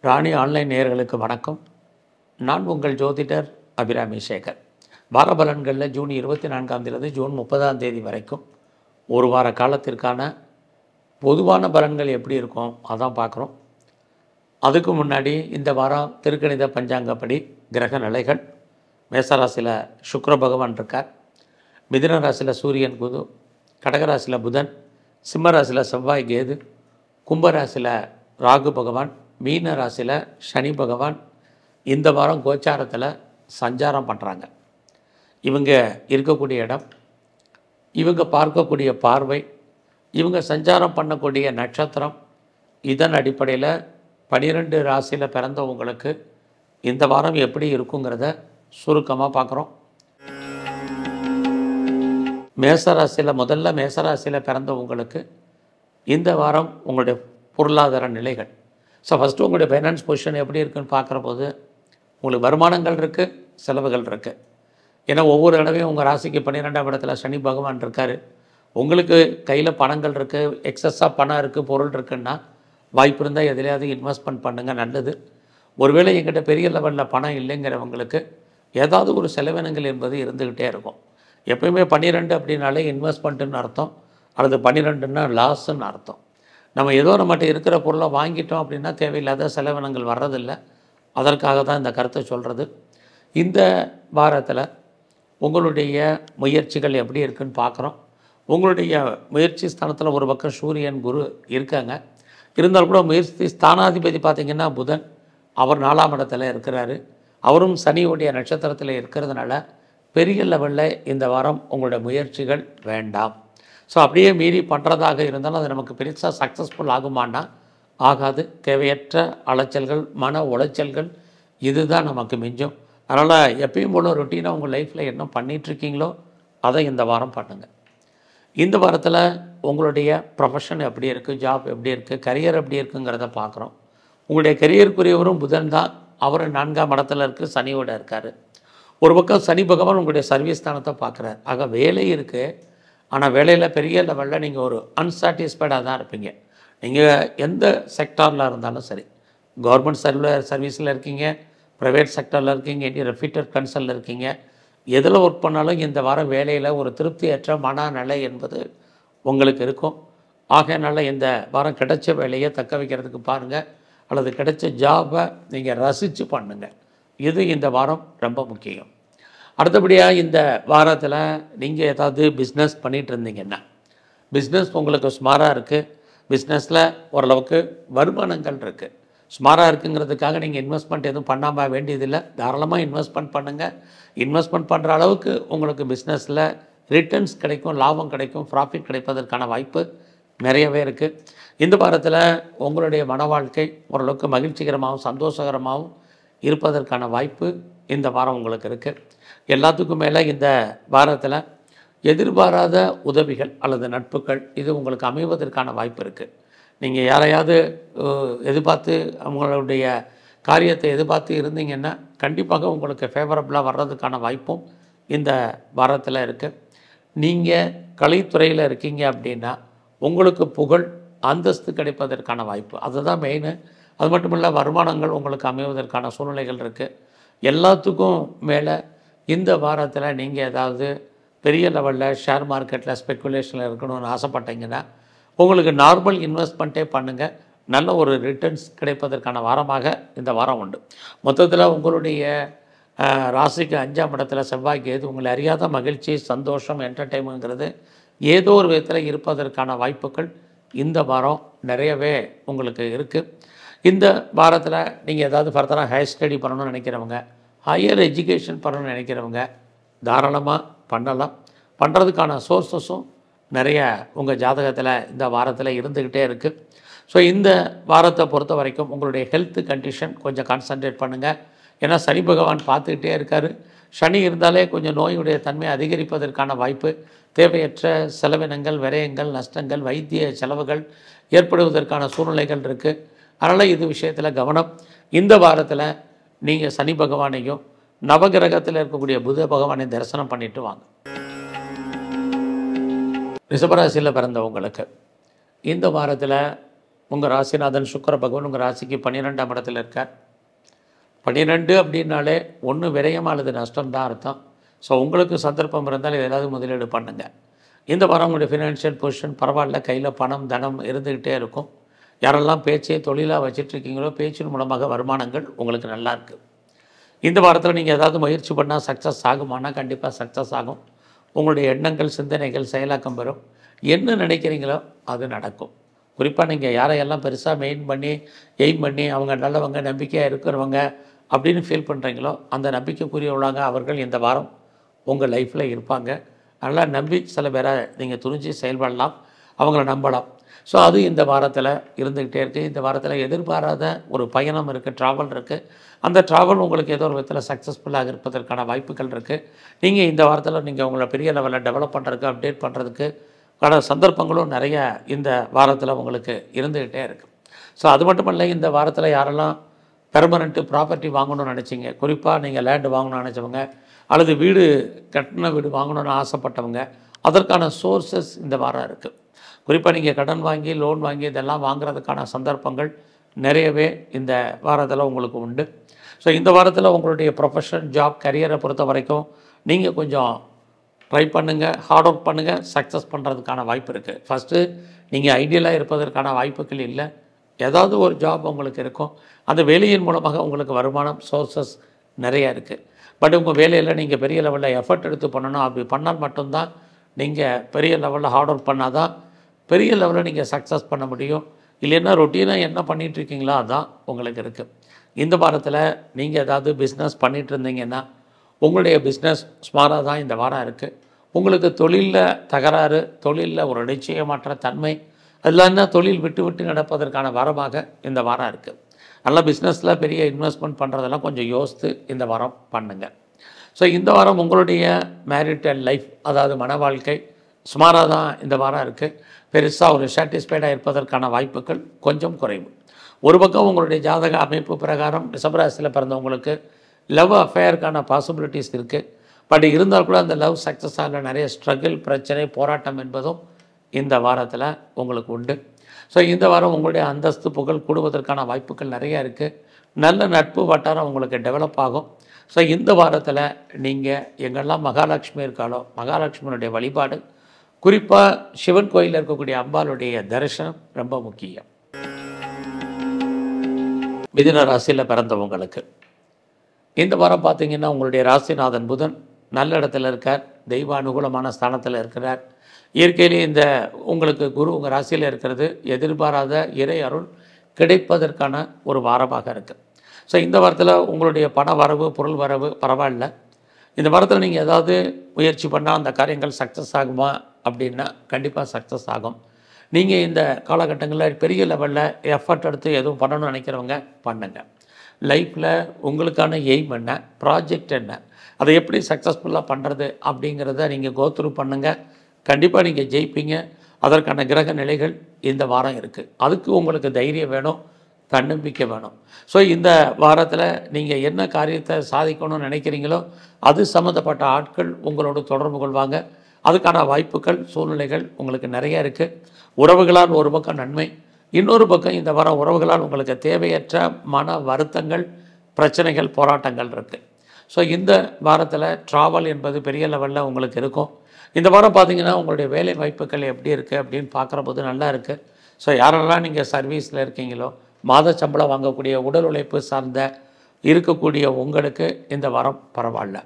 ராணி online நேயர்களுக்கு வணக்கம். நான் உங்கள் ஜோதிடர் அபிராமி சேகர். வார பலன்களில் ஜூன் 24ஆம் தேதி ஜூன் 30ஆம் தேதி வரைக்கும் ஒரு வார காலத்திற்கான பொதுவான பலன்கள் எப்படி இருக்கும் அதான் பார்க்குறோம். அதுக்கு முன்னாடி இந்த வாரம் திருக்கணித பஞ்சாங்கப்படி கிரக நிலைகள்: மேசராசியில் சுக்கிர பகவான் இருக்கார், மிதுன ராசியில் சூரியன் குரு, கடகராசியில் புதன், சிம்ம ராசியில் செவ்வாய் கேது, கும்பராசியில் ராகு பகவான், மீன ராசியில் சனி பகவான் இந்த வாரம் கோச்சாரத்தில் சஞ்சாரம் பண்ணுறாங்க. இவங்க இருக்கக்கூடிய இடம், இவங்க பார்க்கக்கூடிய பார்வை, இவங்க சஞ்சாரம் பண்ணக்கூடிய நட்சத்திரம், இதன் அடிப்படையில் 12 ராசியில் பிறந்தவங்களுக்கு இந்த வாரம் எப்படி இருக்குங்கிறத சுருக்கமாக பார்க்குறோம். மேசராசியில் பிறந்தவங்களுக்கு இந்த வாரம் உங்களுடைய பொருளாதார நிலைகள். ஸோ ஃபஸ்ட்டு உங்களுடைய ஃபைனான்ஸ் பொசிஷன் எப்படி இருக்குன்னு பார்க்குற போது உங்களுக்கு வருமானங்கள் இருக்குது, செலவுகள் இருக்குது. ஏன்னா ஒவ்வொரு தடவையும் உங்கள் ராசிக்கு 12ஆம் இடத்துல சனி பகவான் இருக்கார். உங்களுக்கு கையில் பணங்கள் இருக்குது, எக்ஸஸாக பணம் இருக்குது, பொருள் இருக்குன்னா வாய்ப்பு இருந்தால் எதுலையாவது இன்வெஸ்ட்மெண்ட் பண்ணுங்கள், நல்லது. ஒருவேளை எங்கிட்ட பெரிய லெவலில் பணம் இல்லைங்கிறவங்களுக்கு ஏதாவது ஒரு செலவினங்கள் என்பது இருந்துக்கிட்டே இருக்கும். எப்பயுமே 12 அப்படின்னாலே இன்வெஸ்ட்மெண்ட்டுன்னு அர்த்தம், அல்லது 12ன்னா லாஸ்ன்னு அர்த்தம். நம்ம ஏதோ நம்மகிட்ட இருக்கிற பொருளை வாங்கிட்டோம் அப்படின்னா தேவையில்லாத செலவினங்கள் வர்றதில்லை. அதற்காக தான் இந்த கருத்தை சொல்கிறது. இந்த வாரத்தில் உங்களுடைய முயற்சிகள் எப்படி இருக்குன்னு பார்க்குறோம். உங்களுடைய முயற்சி ஸ்தானத்தில் ஒரு பக்கம் சூரியன் குரு இருக்காங்க. இருந்தாலும் கூட முயற்சி ஸ்தானாதிபதி பார்த்திங்கன்னா புதன், அவர் 4ஆம் இடத்துல இருக்கிறாரு. அவரும் சனியுடைய நட்சத்திரத்தில் இருக்கிறதுனால பெரிய லெவலில் இந்த வாரம் உங்களுடைய முயற்சிகள் வேண்டாம். ஸோ அப்படியே மீறி பண்ணுறதாக இருந்தாலும் அது நமக்கு பெருசாக சக்ஸஸ்ஃபுல் ஆகுமானா ஆகாது. தேவையற்ற அலைச்சல்கள், மன உளைச்சல்கள் இதுதான் நமக்கு மிஞ்சும். அதனால் எப்பயும் போல ரொட்டீனாக உங்கள் லைஃப்பில் என்ன பண்ணிகிட்ருக்கீங்களோ அதை இந்த வாரம் பண்ணுங்கள். இந்த வாரத்தில் உங்களுடைய ப்ரொஃபஷன் எப்படி இருக்குது, ஜாப் எப்படி இருக்குது, கரியர் எப்படி இருக்குங்கிறத பார்க்குறோம். உங்களுடைய கரியருக்குரியவரும் புதன் தான். அவர் 4ஆம் இடத்துல இருக்குது, சனியோடு இருக்கார். ஒரு பக்கம் சனி பகவான் உங்களுடைய சர்வீஸ் ஸ்தானத்தை பார்க்குறார். ஆக வேலை இருக்குது, ஆனால் வேலையில் பெரிய லெவலில் நீங்கள் ஒரு அன்சாட்டிஸ்ஃபைடாக தான் இருப்பீங்க. நீங்கள் எந்த செக்டாரில் இருந்தாலும் சரி, கவர்மெண்ட் சர்வீஸில் இருக்கீங்க, ப்ரைவேட் செக்டரில் இருக்கீங்க, இனி ரெஃப்யூட்டட் கன்சர்னில் இருக்கீங்க, எதில் ஒர்க் பண்ணாலும் இந்த வாரம் வேலையில் ஒரு திருப்தியற்ற மனநிலை என்பது உங்களுக்கு இருக்கும். ஆகையினால இந்த வாரம் கிடைச்ச வேலையை தக்க வைக்கிறதுக்கு பாருங்கள், அல்லது கிடைச்ச ஜாபை நீங்கள் ரசித்து பண்ணுங்கள். இது இந்த வாரம் ரொம்ப முக்கியம். அடுத்தபடியாக இந்த வாரத்தில் நீங்கள் ஏதாவது பிஸ்னஸ் பண்ணிகிட்டு இருந்தீங்கன்னா பிஸ்னஸ் உங்களுக்கு சுமாராக இருக்குது. பிஸ்னஸில் ஓரளவுக்கு வருமானங்கள் இருக்குது. சுமாராக இருக்குங்கிறதுக்காக நீங்கள் இன்வெஸ்ட்மெண்ட் எதுவும் பண்ணாமல் வேண்டியதில்லை. தாராளமாக இன்வெஸ்ட்மெண்ட் பண்ணுங்கள். இன்வெஸ்ட்மெண்ட் பண்ணுற அளவுக்கு உங்களுக்கு பிஸ்னஸில் ரிட்டர்ன்ஸ் கிடைக்கும், லாபம் கிடைக்கும், ப்ராஃபிட் கிடைப்பதற்கான வாய்ப்பு நிறையவே இருக்குது. இந்த வாரத்தில் உங்களுடைய மன வாழ்க்கை ஓரளவுக்கு மகிழ்ச்சிகரமாகவும் சந்தோஷகரமாகவும் இருப்பதற்கான வாய்ப்பு இந்த வாரம் உங்களுக்கு இருக்குது. எல்லாத்துக்கும் மேலே இந்த வாரத்தில் எதிர்பாராத உதவிகள் அல்லது நட்புகள் இது உங்களுக்கு அமைவதற்கான வாய்ப்பு இருக்குது. நீங்கள் யாரையாவது எதிர்பார்த்து அவங்களுடைய காரியத்தை எதிர்பார்த்து இருந்தீங்கன்னா கண்டிப்பாக உங்களுக்கு ஃபேவரபுளாக வர்றதுக்கான வாய்ப்பும் இந்த வாரத்தில் இருக்குது. நீங்கள் கலைத்துறையில் இருக்கீங்க அப்படின்னா உங்களுக்கு புகழ், அந்தஸ்து கிடைப்பதற்கான வாய்ப்பு அதுதான் மெயின். அது மட்டும் இல்லை, வருமானங்கள் உங்களுக்கு அமைவதற்கான சூழ்நிலைகள் இருக்குது. எல்லாத்துக்கும் மேலே இந்த வாரத்தில் நீங்கள் ஏதாவது பெரிய லெவலில் ஷேர் மார்க்கெட்டில் ஸ்பெக்குலேஷனில் இருக்கணும்னு ஆசைப்பட்டீங்கன்னா உங்களுக்கு நார்மல் இன்வெஸ்ட்மெண்ட்டே பண்ணுங்கள். நல்ல ஒரு ரிட்டர்ன்ஸ் கிடைப்பதற்கான வாரமாக இந்த வாரம் உண்டு. மொத்தத்தில் உங்களுடைய ராசிக்கு 5ஆம் இடத்துல செவ்வாய் கேது உங்களை அறியாத மகிழ்ச்சி, சந்தோஷம், என்டர்டெயின்மெண்ட்ங்கிறது ஏதோ ஒரு விதத்தில் இருப்பதற்கான வாய்ப்புகள் இந்த வாரம் நிறையவே உங்களுக்கு இருக்குது. இந்த வாரத்தில் நீங்கள் ஏதாவது ஃபர்தராக ஹையர் ஸ்டடி பண்ணணும்னு நினைக்கிறவங்க, ஹையர் எஜுகேஷன் பண்ணணும்னு நினைக்கிறவங்க தாராளமாக பண்ணலாம். பண்ணுறதுக்கான சோர்ஸஸும் நிறைய உங்கள் ஜாதகத்தில் இந்த வாரத்தில் இருந்துக்கிட்டே இருக்குது. ஸோ இந்த வாரத்தை பொறுத்த வரைக்கும் உங்களுடைய ஹெல்த் கண்டிஷன் கொஞ்சம் கான்சன்ட்ரேட் பண்ணுங்கள். ஏன்னா சனி பகவான் பார்த்துக்கிட்டே இருக்கார். சனி இருந்தாலே கொஞ்சம் நோயுடைய தன்மை அதிகரிப்பதற்கான வாய்ப்பு, தேவையற்ற செலவினங்கள், விரயங்கள், நஷ்டங்கள், வைத்திய செலவுகள் ஏற்படுவதற்கான சூழ்நிலைகள் இருக்குது. அதனால் இது விஷயத்தில் கவனம். இந்த வாரத்தில் நீங்கள் சனி பகவானையும் நவகிரகத்தில் இருக்கக்கூடிய புத பகவானை தரிசனம் பண்ணிட்டு வாங்க. ரிஷபராசியில் பிறந்தவங்களுக்கு இந்த வாரத்தில் உங்கள் ராசிநாதன் சுக்கிர பகவான் உங்கள் ராசிக்கு 12ஆம் இடத்துல இருக்கார். 12 அப்படின்னாலே ஒன்று விரயம் அல்லது நஷ்டம் தான் அர்த்தம். ஸோ உங்களுக்கு சந்தர்ப்பம் இருந்தால் ஏதாவது முதலீடு பண்ணுங்கள். இந்த வாரம் உங்களுடைய ஃபினான்ஷியல் பொசிஷன் பரவாயில்ல, கையில் பணம் தனம் இருந்துக்கிட்டே இருக்கும். யாரெல்லாம் பேச்சை தொழிலாக வச்சிட்ருக்கீங்களோ பேச்சின் மூலமாக வருமானங்கள் உங்களுக்கு நல்லா இருக்குது. இந்த வாரத்தில் நீங்கள் ஏதாவது முயற்சி பண்ணால் சக்ஸஸ் ஆகுமானா கண்டிப்பாக சக்ஸஸ் ஆகும். உங்களுடைய எண்ணங்கள் சிந்தனைகள் செயலாக்கம் பெறும். என்ன நினைக்கிறீங்களோ அது நடக்கும். குறிப்பாக நீங்கள் யாரையெல்லாம் பெருசாக எய்ம் பண்ணி அவங்க நல்லவங்க நம்பிக்கையாக இருக்கிறவங்க அப்படின்னு ஃபீல் பண்ணுறீங்களோ அந்த நம்பிக்கைக்குரியவளாக அவர்கள் இந்த வாரம் உங்கள் லைஃப்பில் இருப்பாங்க. நல்லா நம்பி சில பேரை நீங்கள் துணிஞ்சு செயல்படலாம், அவங்கள நம்பலாம். ஸோ அது இந்த வாரத்தில் இருந்துக்கிட்டே இருக்குது. இந்த வாரத்தில் எதிர்பாராத ஒரு பயணம் இருக்குது, ட்ராவல் இருக்குது. அந்த ட்ராவல் உங்களுக்கு ஏதோ ஒரு விதத்தில் சக்ஸஸ்ஃபுல்லாக இருப்பதற்கான வாய்ப்புகள் இருக்குது. நீங்கள் இந்த வாரத்தில் நீங்கள் உங்களை பெரிய லெவலில் டெவலப் பண்ணுறதுக்கு அப்டேட் பண்ணுறதுக்கு சந்தர்ப்பங்களும் நிறைய இந்த வாரத்தில் உங்களுக்கு இருந்துக்கிட்டே இருக்குது. ஸோ அது மட்டும் இல்லை, இந்த வாரத்தில் யாரெல்லாம் பெர்மனெண்ட்டு ப்ராப்பர்ட்டி வாங்கணும்னு நினச்சிங்க, குறிப்பாக நீங்கள் லேண்டு வாங்கணும்னு நினச்சவங்க அல்லது கட்டின வீடு வாங்கணும்னு ஆசைப்பட்டவங்க, அதற்கான சோர்ஸஸ் இந்த வாரம் இருக்குது. குறிப்பாக நீங்கள் கடன் வாங்கி லோன் வாங்கி இதெல்லாம் வாங்குறதுக்கான சந்தர்ப்பங்கள் நிறையவே இந்த வாரத்தில் உங்களுக்கு உண்டு. ஸோ இந்த வாரத்தில் உங்களுடைய ப்ரொஃபஷன் ஜாப் கரியரை பொறுத்த வரைக்கும் நீங்கள் கொஞ்சம் ட்ரை பண்ணுங்கள், ஹார்ட் ஒர்க் பண்ணுங்கள், சக்ஸஸ் பண்ணுறதுக்கான வாய்ப்பு இருக்குது. ஃபஸ்ட்டு நீங்கள் ஐடியலாக இருப்பதற்கான வாய்ப்புகள் இல்லை. ஏதாவது ஒரு ஜாப் உங்களுக்கு இருக்கும், அந்த வேலையின் மூலமாக உங்களுக்கு வருமானம் சோர்ஸஸ் நிறையா இருக்குது. பட் உங்கள் வேலையில் நீங்கள் பெரிய லெவலில் எஃபர்ட் எடுத்து பண்ணணும். அப்படி பண்ணால் மட்டும்தான் நீங்கள் பெரிய லெவலில் ஹார்ட் ஒர்க் பண்ணால் தான் பெரிய லெவலில் நீங்கள் சக்ஸஸ் பண்ண முடியும். இல்லைன்னா ரொட்டீனாக என்ன பண்ணிகிட்ருக்கீங்களோ அதுதான் உங்களுக்கு இருக்குது. இந்த வாரத்தில் நீங்கள் ஏதாவது பிஸ்னஸ் பண்ணிகிட்டு இருந்தீங்கன்னா உங்களுடைய பிஸ்னஸ் ஸ்மாராக தான் இந்த வாரம் இருக்குது. உங்களுக்கு தொழிலில் தகராறு, தொழிலில் ஒரு நிச்சயமற்ற தன்மை, அதெல்லாம் தொழில் விட்டு நடப்பதற்கான வாரமாக இந்த வாரம் இருக்குது. நல்ல பிஸ்னஸில் பெரிய இன்வெஸ்ட்மெண்ட் பண்ணுறதெல்லாம் கொஞ்சம் யோசித்து இந்த வாரம் பண்ணுங்கள். ஸோ இந்த வாரம் உங்களுடைய மேரிட்டல் லைஃப், அதாவது மன வாழ்க்கை சுமாராக தான் இந்த வாரம் இருக்குது. பெருசாக ஒரு சாட்டிஸ்ஃபைடாக இருப்பதற்கான வாய்ப்புகள் கொஞ்சம் குறைவு. ஒரு பக்கம் உங்களுடைய ஜாதக அமைப்பு பிரகாரம் ரிஷபராசியில் பிறந்தவங்களுக்கு லவ் அஃபேருக்கான பாசிபிலிட்டிஸ் இருக்குது. பட் இருந்தால் கூட அந்த லவ் சக்ஸஸ் ஆகல, நிறைய ஸ்ட்ரகிள், பிரச்சனை, போராட்டம் என்பதும் இந்த வாரத்தில் உங்களுக்கு உண்டு. ஸோ இந்த வாரம் உங்களுடைய அந்தஸ்து புகழ் கூடுவதற்கான வாய்ப்புகள் நிறையா இருக்குது. நல்ல நட்பு வட்டாரம் உங்களுக்கு டெவலப் ஆகும். ஸோ இந்த வாரத்தில் நீங்கள் எங்கெல்லாம் மகாலட்சுமி இருக்காலோ மகாலட்சுமியினுடைய வழிபாடு, குறிப்பாக சிவன் கோயிலில் இருக்கக்கூடிய அம்பாளுடைய தரிசனம் ரொம்ப முக்கியம். மிதுன ராசியில் பிறந்தவங்களுக்கு இந்த வாரம் பார்த்திங்கன்னா உங்களுடைய ராசிநாதன் புதன் நல்ல இடத்துல இருக்கார், தெய்வ அனுகூலமான ஸ்தானத்தில் இருக்கிறார். இயற்கையிலேயே இந்த உங்களுக்கு குரு உங்கள் ராசியில் இருக்கிறது எதிர்பாராத இறை அருள் கிடைப்பதற்கான ஒரு வாரமாக இருக்குது. ஸோ இந்த வாரத்தில் உங்களுடைய பண வரவு, பொருள் வரவு பரவாயில்ல. இந்த வாரத்தில் நீங்கள் ஏதாவது முயற்சி பண்ணால் அந்த காரியங்கள் சக்ஸஸ் ஆகுமா அப்படின்னா கண்டிப்பாக சக்ஸஸ் ஆகும். நீங்கள் இந்த காலகட்டங்களில் பெரிய லெவலில் எஃபர்ட் எடுத்து எதுவும் பண்ணணும்னு நினைக்கிறவங்க பண்ணுங்கள். லைஃப்பில் உங்களுக்கான எய்ம் என்ன, ப்ராஜெக்ட் என்ன, அதை எப்படி சக்ஸஸ்ஃபுல்லாக பண்ணுறது அப்படிங்கிறத நீங்கள் கோத்ரூ பண்ணுங்கள். கண்டிப்பாக நீங்கள் ஜெயிப்பீங்க. அதற்கான கிரக நிலைகள் இந்த வாரம் இருக்குது. அதுக்கு உங்களுக்கு தைரியம் வேணும், தன்னம்பிக்கை வேணும். ஸோ இந்த வாரத்தில் நீங்கள் என்ன காரியத்தை சாதிக்கணும்னு நினைக்கிறீங்களோ அது சம்மந்தப்பட்ட ஆட்கள் உங்களோட தொடர்பு கொள்வாங்க. அதுக்கான வாய்ப்புகள், சூழ்நிலைகள் உங்களுக்கு நிறையா இருக்குது. உறவுகளால் ஒரு பக்கம் நன்மை, இன்னொரு பக்கம் இந்த வாரம் உறவுகளால் உங்களுக்கு தேவையற்ற மன வருத்தங்கள், பிரச்சனைகள், போராட்டங்கள் இருக்குது. ஸோ இந்த வாரத்தில் ட்ராவல் என்பது பெரிய லெவலில் உங்களுக்கு இருக்கும். இந்த வாரம் பார்த்திங்கன்னா உங்களுடைய வேலை வாய்ப்புகள் எப்படி இருக்குது அப்படின்னு பார்க்குற போது நல்லா இருக்குது. ஸோ யாரெல்லாம் நீங்கள் சர்வீஸில் இருக்கீங்களோ, மாத சம்பளம் வாங்கக்கூடிய, உடல் உழைப்பு சார்ந்த இருக்கக்கூடிய உங்களுக்கு இந்த வாரம் பரவாயில்ல.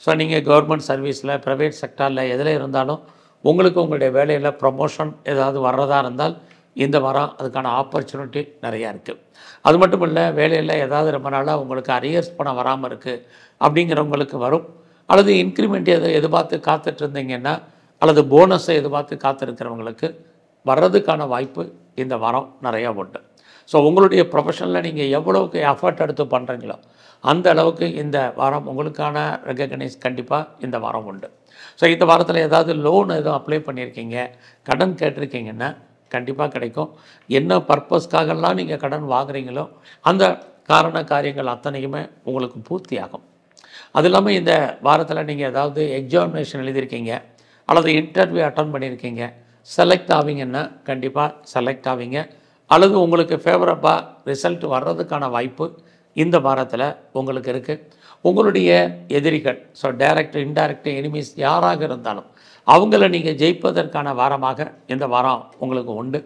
ஸோ நீங்கள் கவர்மெண்ட் சர்வீஸில், ப்ரைவேட் செக்டாரில் எதில் இருந்தாலும் உங்களுக்கு உங்களுடைய வேலையில் ப்ரமோஷன் ஏதாவது வர்றதா இருந்தால் இந்த வாரம் அதுக்கான ஆப்பர்ச்சுனிட்டி நிறையா இருக்குது. அது மட்டும் இல்லை, வேலையில் ஏதாவது ரொம்ப நாளாக உங்களுக்கு அரியர்ஸ் பணம் வராமல் இருக்குது அப்படிங்கிறவங்களுக்கு வரும். அல்லது இன்க்ரிமெண்ட் எதிர்பார்த்து காத்துட்டு இருந்தீங்கன்னா, அல்லது போனஸை எதிர்பார்த்து காத்திருக்கிறவங்களுக்கு வர்றதுக்கான வாய்ப்பு இந்த வாரம் நிறையா உண்டு. ஸோ உங்களுடைய ப்ரொஃபஷனில் நீங்கள் எவ்வளவுக்கு எஃபர்ட் எடுத்து பண்ணுறீங்களோ அந்த அளவுக்கு இந்த வாரம் உங்களுக்கான ரெகக்னைஸ் கண்டிப்பாக இந்த வாரம் உண்டு. ஸோ இந்த வாரத்தில் ஏதாவது லோன் எதுவும் அப்ளை பண்ணியிருக்கீங்க, கடன் கேட்டிருக்கீங்கன்னா கண்டிப்பாக கிடைக்கும். என்ன பர்பஸ்க்காகலாம் நீங்கள் கடன் வாங்குறீங்களோ அந்த காரியங்கள் அத்தனையுமே உங்களுக்கு பூர்த்தி ஆகும். அது இல்லாமல் இந்த வாரத்தில் நீங்கள் ஏதாவது எக்ஸாமினேஷன் எழுதியிருக்கீங்க அல்லது இன்டர்வியூ அட்டன் பண்ணியிருக்கீங்க, செலக்ட் ஆவீங்கன்னா கண்டிப்பாக செலக்ட் ஆவீங்க. அல்லது உங்களுக்கு ஃபேவரபாக ரிசல்ட் வர்றதுக்கான வாய்ப்பு இந்த வாரத்தில் உங்களுக்கு இருக்குது. உங்களுடைய எதிரிகள், ஸோ டைரக்ட் இன்டைரக்ட் எனிமீஸ் யாராக இருந்தாலும் அவங்கள நீங்கள் ஜெயிப்பதற்கான வாரமாக இந்த வாரம் உங்களுக்கு உண்டு.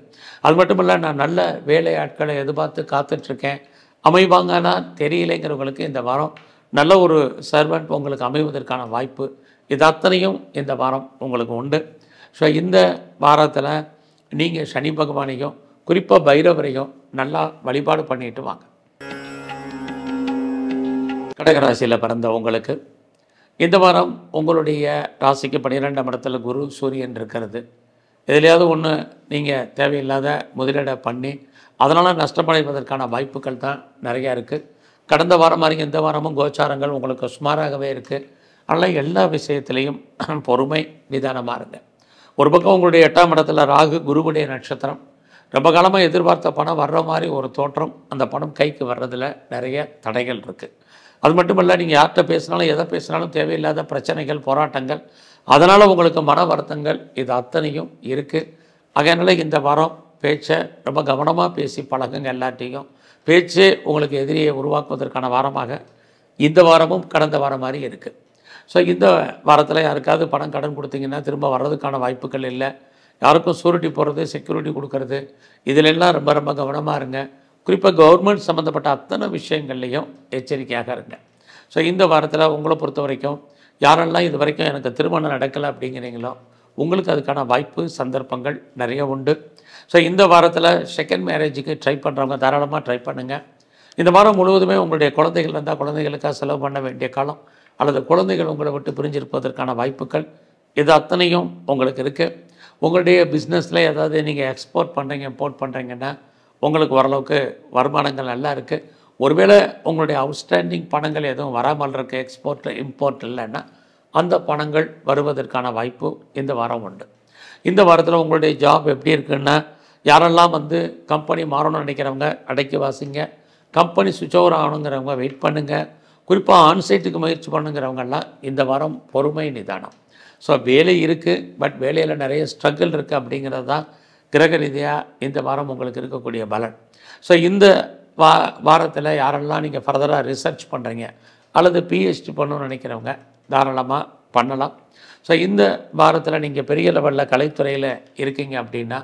அது மட்டும் இல்லை, நான் நல்ல வேலையாட்களை எதிர்பார்த்து காத்துட்ருக்கேன், அமைவாங்கன்னா தெரியலைங்கிறவங்களுக்கு இந்த வாரம் நல்ல ஒரு சர்வெண்ட் உங்களுக்கு அமைவதற்கான வாய்ப்பு இது அத்தனையும் இந்த வாரம் உங்களுக்கு உண்டு. ஸோ இந்த வாரத்தில் நீங்கள் சனி பகவானையும் குறிப்பாக பைரவரையும் நல்லா வழிபாடு பண்ணிட்டு வாங்க. கடகராசியில் பிறந்த உங்களுக்கு இந்த வாரம் உங்களுடைய ராசிக்கு 12ஆம் இடத்துல குரு சூரியன் இருக்கிறது. எதுலையாவது ஒன்று நீங்கள் தேவையில்லாத முதலீடை பண்ணி அதனால் நஷ்டமடைவதற்கான வாய்ப்புகள் தான் நிறையா இருக்குது. கடந்த வாரம் மாதிரி இந்த வாரமும் கோச்சாரங்கள் உங்களுக்கு சுமாராகவே இருக்குது. அதனால் எல்லா விஷயத்துலேயும் பொறுமை நிதானமாக இருங்க. ஒரு பக்கம் உங்களுடைய 8ஆம் இடத்துல ராகு, குருவுடைய நட்சத்திரம். ரொம்ப காலமாக எதிர்பார்த்த பணம் வர்ற மாதிரி ஒரு தோற்றம், அந்த பணம் கைக்கு வர்றதில் நிறைய தடைகள் இருக்குது. அது மட்டும் இல்லை, நீங்கள் யார்கிட்ட பேசினாலும் எதை பேசினாலும் தேவையில்லாத பிரச்சனைகள், போராட்டங்கள், அதனால் உங்களுக்கு மன வருத்தங்கள் இது அத்தனையும் இருக்குது. அதனால் இந்த வாரம் பேச்சை ரொம்ப கவனமாக பேசி பழகுங்க. எல்லாத்தையும் பேச்சு உங்களுக்கு எதிரியை உருவாக்குவதற்கான வாரமாக இந்த வாரமும் கடந்த வாரம் மாதிரி இருக்குது. ஸோ இந்த வாரத்தில் யாருக்காவது பணம் கடன் கொடுத்தீங்கன்னா திரும்ப வர்றதுக்கான வாய்ப்புகள் இல்லை. யாருக்கும் சூரிட்டி போடுறது, செக்யூரிட்டி கொடுக்கறது, இதிலெல்லாம் ரொம்ப ரொம்ப கவனமாக இருங்க. குறிப்பாக கவர்மெண்ட் சம்மந்தப்பட்ட அத்தனை விஷயங்கள்லேயும் எச்சரிக்கையாக இருங்க. ஸோ இந்த வாரத்தில் உங்களை பொறுத்த வரைக்கும் யாரெல்லாம் இது வரைக்கும் எனக்கு திருமணம் நடக்கலை அப்படிங்கிறீங்களோ உங்களுக்கு அதுக்கான வாய்ப்பு, சந்தர்ப்பங்கள் நிறைய உண்டு. ஸோ இந்த வாரத்தில் செகண்ட் மேரேஜுக்கு ட்ரை பண்ணுறவங்க தாராளமாக ட்ரை பண்ணுங்கள். இந்த வாரம் முழுவதுமே உங்களுடைய குழந்தைகள் இருந்தால் குழந்தைகளுக்காக செலவு பண்ண வேண்டிய காலம், அல்லது குழந்தைகள் உங்களை விட்டு பிரிஞ்சிருப்பதற்கான வாய்ப்புகள் இது அத்தனையும் உங்களுக்கு இருக்குது. உங்களுடைய பிஸ்னஸில் ஏதாவது நீங்கள் எக்ஸ்போர்ட் பண்ணுறீங்க, இம்போர்ட் பண்ணுறீங்கன்னா உங்களுக்கு ஓரளவுக்கு வருமானங்கள் நல்லா இருக்குது. ஒருவேளை உங்களுடைய அவுட்ஸ்டாண்டிங் பணங்கள் எதுவும் வராமல் இருக்குது, எக்ஸ்போர்ட் இம்போர்ட் இல்லைன்னா அந்த பணங்கள் வருவதற்கான வாய்ப்பு இந்த வாரம் உண்டு. இந்த வாரத்தில் உங்களுடைய ஜாப் எப்படி இருக்குன்னா, யாரெல்லாம் கம்பெனி மாறணும்னு நினைக்கிறவங்க அடக்கி வாசிங்க. கம்பெனி சுவிட்ச் ஓவர் ஆகணுங்கிறவங்க வெயிட் பண்ணுங்கள். குறிப்பாக ஆன்சைட்டுக்கு முயற்சி பண்ணுங்கிறவங்கெல்லாம் இந்த வாரம் பொறுமை நிதானம். ஸோ வேலை இருக்குது, பட் வேலையில் நிறைய ஸ்ட்ரகிள் இருக்குது அப்படிங்கிறது தான் கிரக ரீதியாக இந்த வாரம் உங்களுக்கு இருக்கக்கூடிய பலன். ஸோ இந்த வாரத்தில் யாரெல்லாம் நீங்கள் ஃபர்தராக ரிசர்ச் பண்ணுறீங்க அல்லது பிஹெச்டி பண்ணணும்னு நினைக்கிறவங்க தாராளமாக பண்ணலாம். ஸோ இந்த வாரத்தில் நீங்கள் பெரிய லெவலில் கலைத்துறையில் இருக்கீங்க அப்படின்னா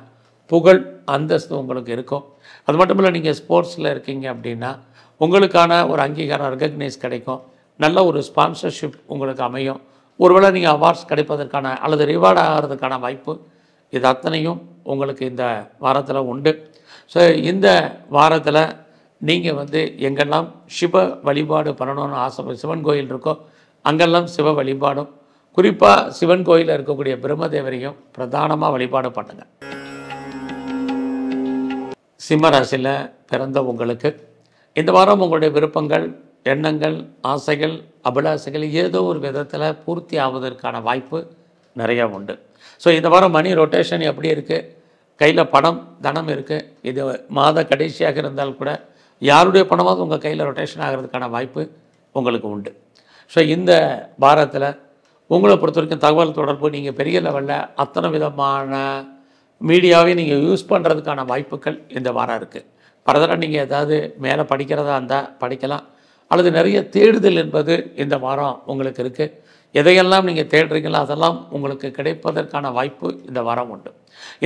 புகழ், அந்தஸ்து உங்களுக்கு இருக்கும். அது மட்டும் இல்லை, நீங்கள் ஸ்போர்ட்ஸில் இருக்கீங்க அப்படின்னா உங்களுக்கான ஒரு அங்கீகாரம், ரெகக்னைஸ் கிடைக்கும். நல்ல ஒரு ஸ்பான்சர்ஷிப் உங்களுக்கு அமையும். ஒருவேளை நீங்கள் அவார்ட்ஸ் கிடைப்பதற்கான அல்லது ரிவார்டு ஆகிறதுக்கான வாய்ப்பு இது அத்தனையும் உங்களுக்கு இந்த வாரத்தில் உண்டு. ஸோ இந்த வாரத்தில் நீங்கள் எங்கெல்லாம் சிவ வழிபாடு பண்ணணும்னு ஆசை, சிவன் கோயில் இருக்கோ அங்கெல்லாம் சிவ வழிபாடும், குறிப்பாக சிவன் கோயிலில் இருக்கக்கூடிய பிரம்மதேவரையும் பிரதானமாக வழிபாடு பண்ணுங்கள். சிம்ம ராசியில் பிறந்த உங்களுக்கு இந்த வாரம் உங்களுடைய விருப்பங்கள், எண்ணங்கள், ஆசைகள், அபிலாசைகள் ஏதோ ஒரு விதத்தில் பூர்த்தி ஆவதற்கான வாய்ப்பு நிறையா உண்டு. ஸோ இந்த வாரம் மணி ரொட்டேஷன் எப்படி இருக்குது, கையில் பணம், தனம் இருக்குது. இது மாத கடைசியாக இருந்தால் கூட யாருடைய பணமாவது உங்கள் கையில் ரொட்டேஷன் ஆகிறதுக்கான வாய்ப்பு உங்களுக்கு உண்டு. ஸோ இந்த வாரத்தில் உங்களை பொறுத்த வரைக்கும் தகவல் தொடர்பு நீங்கள் பெரிய லெவலில் அத்தனை விதமான மீடியாவை நீங்கள் யூஸ் பண்ணுறதுக்கான வாய்ப்புகள் இந்த வாரம் இருக்குது. ஃபர்தராக நீங்கள் ஏதாவது மேலே படிக்கிறதா இருந்தால் படிக்கலாம், அல்லது நிறைய தேடுதல் என்பது இந்த வாரம் உங்களுக்கு இருக்குது. எதையெல்லாம் நீங்கள் தேடுறீங்களோ அதெல்லாம் உங்களுக்கு கிடைப்பதற்கான வாய்ப்பு இந்த வாரம் உண்டு.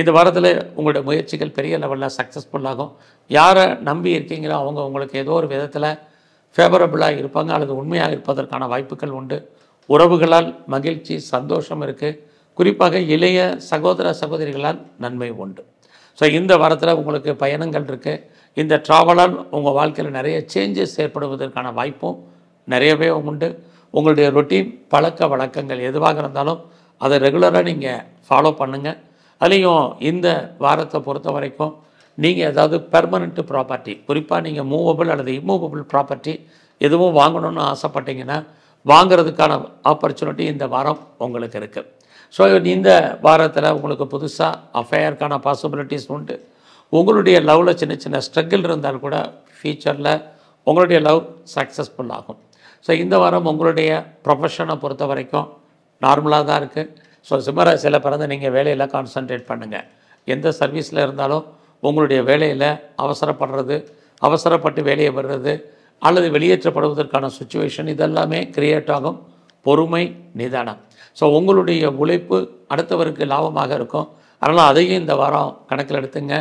இந்த வாரத்தில் உங்களுடைய முயற்சிகள் பெரிய லெவலில் சக்ஸஸ்ஃபுல்லாகும். யாரை நம்பி இருக்கீங்களோ அவங்க உங்களுக்கு ஏதோ ஒரு விதத்தில் ஃபேவரபுளாக இருப்பாங்க அல்லது உண்மையாக இருப்பதற்கான வாய்ப்புகள் உண்டு. உறவுகளால் மகிழ்ச்சி, சந்தோஷம் இருக்குது. குறிப்பாக இளைய சகோதர சகோதரிகளால் நன்மை உண்டு. ஸோ இந்த வாரத்தில் உங்களுக்கு பயணங்கள் இருக்குது. இந்த ட்ராவலால் உங்கள் வாழ்க்கையில் நிறைய சேஞ்சஸ் ஏற்படுவதற்கான வாய்ப்பும் நிறையவே உண்டு. உங்களுடைய ரொட்டீன் பழக்க வழக்கங்கள் எதுவாக இருந்தாலும் அதை ரெகுலராக நீங்கள் ஃபாலோ பண்ணுங்கள். அதுலேயும் இந்த வாரத்தை பொறுத்த வரைக்கும் நீங்கள் ஏதாவது பெர்மனெண்ட் ப்ராப்பர்ட்டி, குறிப்பாக நீங்கள் மூவபிள் அல்லது இம்மூவபிள் ப்ராப்பர்ட்டி எதுவும் வாங்கணும்னு ஆசைப்பட்டீங்கன்னா வாங்கிறதுக்கான ஆப்பர்ச்சுனிட்டி இந்த வாரம் உங்களுக்கு இருக்குது. ஸோ இந்த வாரத்தில் உங்களுக்கு புதுசாக அஃபேருக்கான பாசிபிலிட்டிஸ் உண்டு. உங்களுடைய லவ்வில் சின்ன சின்ன ஸ்ட்ரகிள் இருந்தால் கூட ஃபியூச்சரில் உங்களுடைய லவ் சக்ஸஸ்ஃபுல் ஆகும். ஸோ இந்த வாரம் உங்களுடைய ப்ரொஃபஷனை பொறுத்த வரைக்கும் நார்மலாக தான் இருக்குது. ஸோ சிம்மராசியில் பிறந்து நீங்கள் வேலையில் கான்சன்ட்ரேட் பண்ணுங்கள். எந்த சர்வீஸில் இருந்தாலும் உங்களுடைய வேலையில் அவசரப்படுறது, அவசரப்பட்டு வெளியே வர்றது அல்லது வெளியேற்றப்படுவதற்கான சுச்சுவேஷன் இதெல்லாமே கிரியேட் ஆகும். பொறுமை, நிதானம். ஸோ உங்களுடைய உழைப்பு அடுத்தவருக்கு லாபமாக இருக்கும். அதனால் அதையும் இந்த வாரம் கணக்கில் எடுத்துங்க.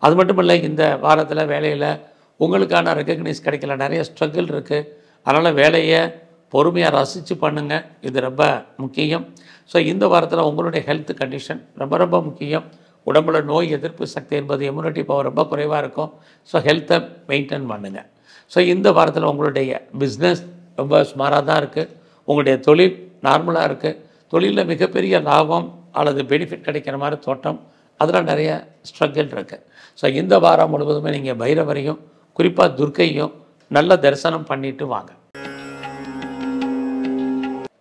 அது மட்டும் இல்லை, இந்த வாரத்தில் வேலையில் உங்களுக்கான ரெக்கக்னைஸ் கிடைக்கல, நிறைய ஸ்ட்ரகிள் இருக்குது. அதனால் வேலையை பொறுமையாக ரசித்து பண்ணுங்கள். இது ரொம்ப முக்கியம். ஸோ இந்த வாரத்தில் உங்களுடைய ஹெல்த் கண்டிஷன் ரொம்ப ரொம்ப முக்கியம். உடம்புல நோய் எதிர்ப்பு சக்தி என்பது இம்யூனிட்டி பவர் ரொம்ப குறைவாக இருக்கும். ஸோ ஹெல்த்தை மெயின்டைன் பண்ணுங்கள். ஸோ இந்த வாரத்தில் உங்களுடைய பிஸ்னஸ் ரொம்ப சுமாராக தான் இருக்குது. உங்களுடைய தொழில் நார்மலாக இருக்குது. தொழிலில் மிகப்பெரிய லாபம் அல்லது பெனிஃபிட் கிடைக்கிற மாதிரி தோட்டம், அதில் நிறைய ஸ்ட்ரகிள் இருக்குது. ஸோ இந்த வாரம் முழுவதுமே நீங்கள் பைரவரையும் குறிப்பாக துர்க்கையும் நல்ல தரிசனம் பண்ணிட்டு வாங்க.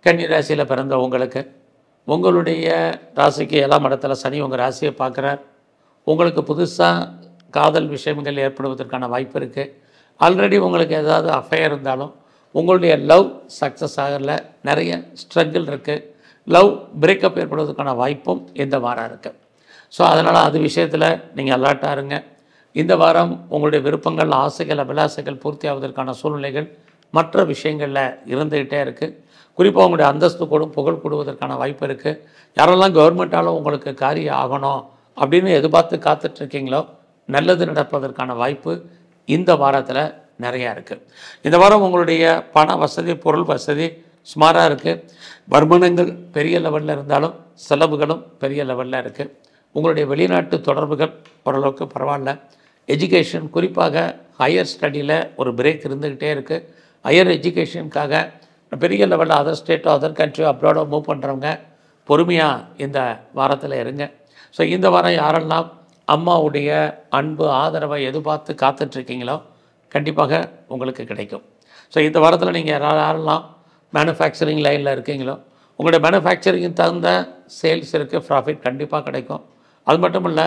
கன்னி ராசியில் பிறந்த உங்களுக்கு, உங்களுடைய ராசிக்கு 7ஆம் இடத்துல சனி உங்கள் ராசியை பார்க்குறார். உங்களுக்கு புதுசாக காதல் விஷயங்கள் ஏற்படுவதற்கான வாய்ப்பு இருக்குது. ஆல்ரெடி உங்களுக்கு ஏதாவது அஃபேர் இருந்தாலும் உங்களுடைய லவ் சக்ஸஸ் ஆகல, நிறைய ஸ்ட்ரகிள் இருக்குது. லவ் பிரேக்கப் ஏற்படுவதற்கான வாய்ப்பும் இந்த வாரம் இருக்குது. ஸோ அதனால் அது விஷயத்தில் நீங்கள் அலர்ட்டாக இருங்க. இந்த வாரம் உங்களுடைய விருப்பங்கள், ஆசைகள், அபிலாசைகள் பூர்த்தி ஆவதற்கான சூழ்நிலைகள் மற்ற விஷயங்களில் இருந்துக்கிட்டே இருக்குது. குறிப்பாக உங்களுடைய அந்தஸ்து கூடும், புகழ் கூடுவதற்கான வாய்ப்பு இருக்குது. யாரெல்லாம் கவர்மெண்ட்டாலும் உங்களுக்கு காரியம் ஆகணும் அப்படின்னு எதிர்பார்த்து காத்துட்ருக்கீங்களோ, நல்லது நடப்பதற்கான வாய்ப்பு இந்த வாரத்தில் நிறையா இருக்குது. இந்த வாரம் உங்களுடைய பண வசதி, பொருள் வசதி சுமாராக இருக்குது. வருமானங்கள் பெரிய லெவலில் இருந்தாலும் செலவுகளும் பெரிய லெவலில் இருக்குது. உங்களுடைய வெளிநாட்டு தொடர்புகள் ஓரளவுக்கு பரவாயில்ல. எஜுகேஷன், குறிப்பாக ஹையர் ஸ்டடியில் ஒரு பிரேக் இருந்துக்கிட்டே இருக்குது. ஹையர் எஜுகேஷனுக்காக பெரிய லெவலில் அதர் ஸ்டேட்டோ அதர் கண்ட்ரியோ அப்ராடோ மூவ் பண்ணுறவங்க பொறுமையாக இந்த வாரத்தில் இருங்க. ஸோ இந்த வாரம் யாரெல்லாம் அம்மாவுடைய அன்பு, ஆதரவை எதிர்பார்த்து காத்துட்ருக்கீங்களோ கண்டிப்பாக உங்களுக்கு கிடைக்கும். ஸோ இந்த வாரத்தில் நீங்கள் யாரெல்லாம் மேனுஃபேக்சரிங் லைனில் இருக்கீங்களோ, உங்களுடைய மேனுஃபேக்சரிங் தகுந்த சேல்ஸ் இருக்குது, ப்ராஃபிட் கண்டிப்பாக கிடைக்கும். அது மட்டும் இல்லை,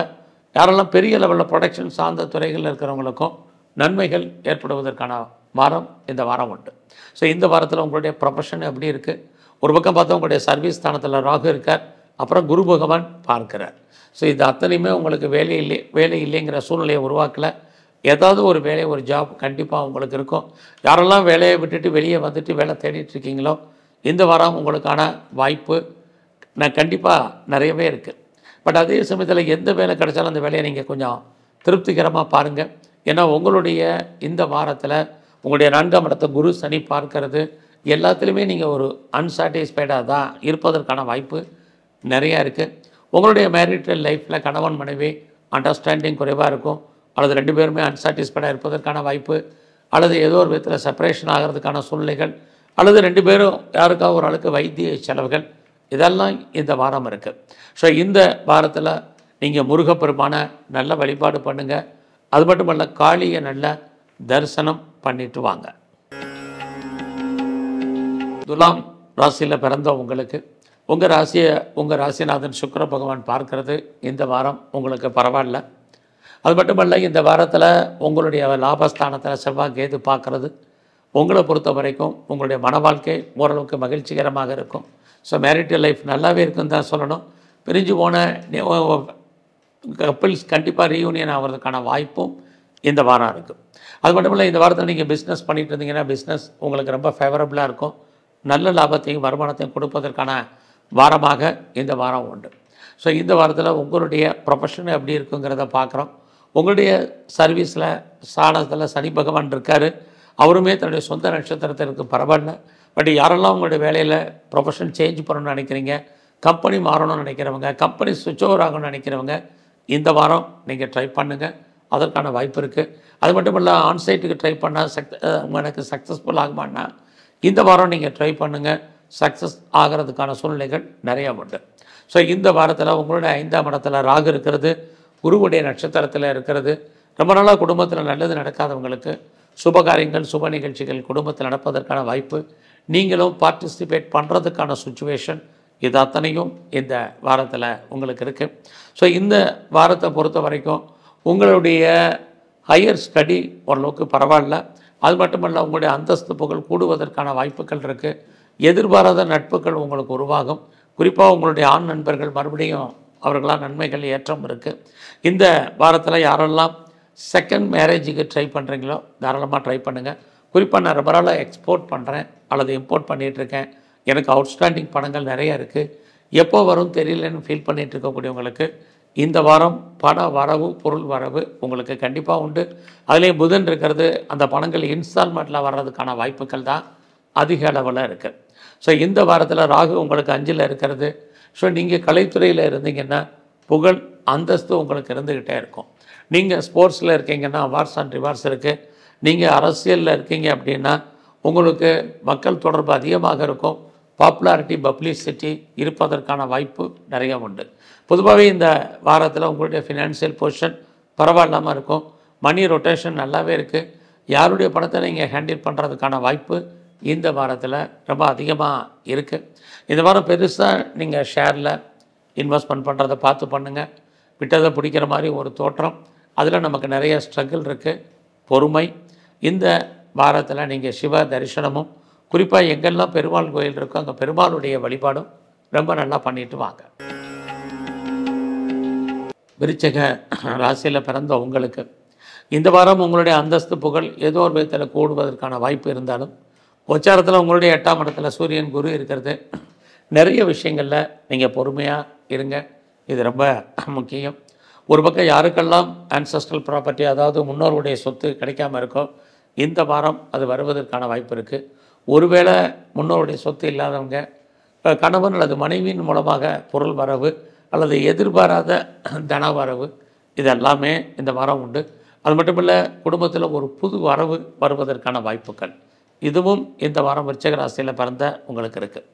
யாரெல்லாம் பெரிய லெவலில் ப்ரொடக்ஷன் சார்ந்த துறைகளில் இருக்கிறவங்களுக்கும் நன்மைகள் ஏற்படுவதற்கான வாரம் இந்த வாரம் உண்டு. ஸோ இந்த வாரத்தில் உங்களுடைய ப்ரொஃபஷன் எப்படி இருக்குது? ஒரு பக்கம் பார்த்தா உங்களுடைய சர்வீஸ் ஸ்தானத்தில் ராகு இருக்கார், அப்புறம் குரு பகவான் பார்க்கிறார். ஸோ இது அத்தனையுமே உங்களுக்கு வேலை இல்லைங்கிற சூழ்நிலையை உருவாக்கலை. ஏதாவது ஒரு வேலை, ஒரு ஜாப் கண்டிப்பாக உங்களுக்கு இருக்கும். யாரெல்லாம் வேலையை விட்டுட்டு வெளியே வந்துட்டு வேலை தேடிட்டுருக்கீங்களோ, இந்த வாரம் உங்களுக்கான வாய்ப்பு கண்டிப்பாக நிறையவே இருக்குது. பட் அதே சமயத்தில் எந்த வேலை கிடைச்சாலும் அந்த வேலையை நீங்கள் கொஞ்சம் திருப்திகரமாக பாருங்கள். ஏன்னா உங்களுடைய இந்த வாரத்தில் உங்களுடைய 4ஆம் இடத்தை குரு சனி பார்க்கறது எல்லாத்துலேயுமே நீங்கள் ஒரு அன்சாட்டிஸ்ஃபைடாக தான் இருப்பதற்கான வாய்ப்பு நிறையா இருக்குது. உங்களுடைய மேரிட்டல் லைஃப்பில் கணவன் மனைவி அண்டர்ஸ்டாண்டிங் குறைவாக இருக்கும், அல்லது 2 பேருமே அன்சாட்டிஸ்ஃபைடாக இருப்பதற்கான வாய்ப்பு, அல்லது ஏதோ ஒரு விதத்தில் செப்பரேஷன் ஆகிறதுக்கான சூழ்நிலைகள், அல்லது 2 பேரும் யாருக்காக ஒரு ஆளுக்கு வைத்திய செலவுகள், இதெல்லாம் இந்த வாரம் இருக்குது. ஸோ இந்த வாரத்தில் நீங்கள் முருகப்பெருமான நல்ல வழிபாடு பண்ணுங்கள். அது மட்டும் இல்லை, காளியை நல்ல தரிசனம் பண்ணிட்டு வாங்க. துலாம் ராசியில் பிறந்த உங்களுக்கு, உங்கள் ராசிநாதன் சுக்கிர பகவான் பார்க்கறது இந்த வாரம் உங்களுக்கு பரவாயில்ல. அது மட்டுமல்ல, இந்த வாரத்தில் உங்களுடைய லாபஸ்தானத்தில் செவ்வாய் கேது பார்க்குறது உங்களை பொறுத்த வரைக்கும் உங்களுடைய மன வாழ்க்கை ஓரளவுக்கு மகிழ்ச்சிகரமாக இருக்கும். ஸோ மேரிட்டல் லைஃப் நல்லாவே இருக்குன்னு தான் சொல்லணும். பிரிஞ்சு போன கப்பிள்ஸ் கண்டிப்பாக ரீயூனியன் ஆகிறதுக்கான வாய்ப்பும் இந்த வாரம் இருக்குது. அது மட்டும் இல்லை, இந்த வாரத்தில் நீங்கள் பிஸ்னஸ் பண்ணிகிட்டு இருந்தீங்கன்னா பிஸ்னஸ் உங்களுக்கு ரொம்ப ஃபேவரபுளாக இருக்கும். நல்ல லாபத்தையும் வருமானத்தையும் கொடுப்பதற்கான வாரமாக இந்த வாரம் உண்டு. ஸோ இந்த வாரத்தில் உங்களுடைய ப்ரொஃபஷன் எப்படி இருக்குங்கிறத பார்க்குறோம். உங்களுடைய சர்வீஸில் ஸ்தானத்தில் சனி பகவான் இருக்கார். அவருமே தன்னுடைய சொந்த நட்சத்திரத்திற்கு பரவாயில்ல. பட் யாரெல்லாம் உங்களுடைய வேலையில் ப்ரொஃபஷன் சேஞ்ச் பண்ணணும்னு நினைக்கிறீங்க, கம்பெனி மாறணும்னு நினைக்கிறவங்க, கம்பெனி சுவிட்ச் ஓவர் ஆகணும்னு நினைக்கிறவங்க இந்த வாரம் நீங்கள் ட்ரை பண்ணுங்கள், அதற்கான வாய்ப்பு இருக்குது. அது மட்டும் இல்லை, ஆன்சைட்டுக்கு ட்ரை பண்ணால் எனக்கு சக்ஸஸ்ஃபுல் ஆகுமான்னா இந்த வாரம் நீங்கள் ட்ரை பண்ணுங்கள், சக்ஸஸ் ஆகிறதுக்கான சூழ்நிலைகள் நிறையா உண்டு. ஸோ இந்த வாரத்தில் உங்களுடைய 5ஆம் இடத்துல ராகு இருக்கிறது, குருவுடைய நட்சத்திரத்தில் இருக்கிறது. ரொம்ப நாளாக குடும்பத்தில் நல்லது நடக்காதவங்களுக்கு சுபகாரியங்கள், சுப நிகழ்ச்சிகள் குடும்பத்தில் நடப்பதற்கான வாய்ப்பு, நீங்களும் பார்ட்டிசிபேட் பண்ணுறதுக்கான சுச்சுவேஷன், இது அத்தனையும் இந்த வாரத்தில் உங்களுக்கு இருக்குது. ஸோ இந்த வாரத்தை பொறுத்த வரைக்கும் உங்களுடைய ஹையர் ஸ்டடி ஓரளவுக்கு பரவாயில்ல. அது மட்டுமல்ல, உங்களுடைய அந்தஸ்து புகழ் கூடுவதற்கான வாய்ப்புகள் இருக்குது. எதிர்பாராத நட்புகள் உங்களுக்கு உருவாகும். குறிப்பாக உங்களுடைய ஆண் நண்பர்கள் மறுபடியும் அவர்களால் நன்மைகள் ஏற்றம் இருக்குது. இந்த வாரத்தில் யாரெல்லாம் செகண்ட் மேரேஜுக்கு ட்ரை பண்ணுறீங்களோ தாராளமாக ட்ரை பண்ணுங்கள். குறிப்பாக நான் ரொம்ப நாளாக எக்ஸ்போர்ட் பண்ணுறேன் அல்லது இம்போர்ட் பண்ணிகிட்ருக்கேன், எனக்கு அவுட்ஸ்டாண்டிங் பணங்கள் நிறையா இருக்குது, எப்போ வரும் தெரியலன்னு ஃபீல் பண்ணிகிட்டு இருக்கக்கூடியவங்களுக்கு இந்த வாரம் பண வரவு பொருள் வரவு உங்களுக்கு கண்டிப்பாக உண்டு. அதுலேயும் புதன் இருக்கிறது, அந்த பணங்கள் இன்ஸ்டால்மெண்ட்டில் வர்றதுக்கான வாய்ப்புகள் தான் அதிக அளவில் இருக்குது. ஸோ இந்த வாரத்தில் ராகு உங்களுக்கு 5ல் இருக்கிறது. ஸோ நீங்கள் கலைத்துறையில் இருந்தீங்கன்னா புகழ் அந்தஸ்து உங்களுக்கு இருந்துக்கிட்டே இருக்கும். நீங்கள் ஸ்போர்ட்ஸில் இருக்கீங்கன்னா அவார்ட்ஸ் அண்ட் ரிவார்ட்ஸ் இருக்குது. நீங்கள் அரசியலில் இருக்கீங்க அப்படின்னா உங்களுக்கு மக்கள் தொடர்பு அதிகமாக இருக்கும். பாப்புலாரிட்டி பப்ளிசிட்டி இருப்பதற்கான வாய்ப்பு நிறையா உண்டு. பொதுவாகவே இந்த வாரத்தில் உங்களுடைய ஃபினான்ஷியல் பொசிஷன் பரவாயில்லாமல் இருக்கும். மணி ரொட்டேஷன் நல்லாவே இருக்குது. யாருடைய பணத்தை நீங்கள் ஹேண்டில் பண்ணுறதுக்கான வாய்ப்பு இந்த வாரத்தில் ரொம்ப அதிகமாக இருக்குது. இந்த வாரம் பெருசாக நீங்கள் ஷேரில் இன்வெஸ்ட்மெண்ட் பண்ணுறதை பார்த்து பண்ணுங்கள். விட்டதை பிடிக்கிற மாதிரி ஒரு தோற்றம், அதில் நமக்கு நிறைய ஸ்ட்ரகிள் இருக்குது. பொறுமை. இந்த வாரத்தில் நீங்கள் சிவ தரிசனமும் குறிப்பாக எங்கெல்லாம் பெருமாள் கோயில் இருக்கோ அங்கே பெருமாளுடைய வழிபாடும் ரொம்ப நல்லா பண்ணிட்டு வாங்க. விருச்சிக ராசியில் பிறந்த உங்களுக்கு இந்த வாரம் உங்களுடைய அந்தஸ்து புகழ் ஏதோ ஒரு விதத்தில் கூடுவதற்கான வாய்ப்பு இருந்தாலும் உச்சாரத்தில் உங்களுடைய 8ஆம் இடத்துல சூரியன் குரு இருக்கிறது. நிறைய விஷயங்களில் நீங்கள் பொறுமையாக இருங்க, இது ரொம்ப முக்கியம். ஒரு பக்கம் யாருக்கெல்லாம் ஆன்சஸ்ட்ரல் ப்ராப்பர்ட்டி அதாவது முன்னோருடைய சொத்து கிடைக்காம இருக்கோ இந்த வாரம் அது வருவதற்கான வாய்ப்பு இருக்குது. ஒருவேளை முன்னோருடைய சொத்து இல்லாதவங்க கணவன் அல்லது மனைவியின் மூலமாக பொருள் வரவு அல்லது எதிர்பாராத தன வரவு இதெல்லாமே இந்த வாரம் உண்டு. அது மட்டும் இல்லை, குடும்பத்தில் ஒரு புது வரவு வருவதற்கான வாய்ப்புகள் இதுவும் இந்த வாரம் விருச்சிக ராசியில் பிறந்த உங்களுக்கு இருக்குது.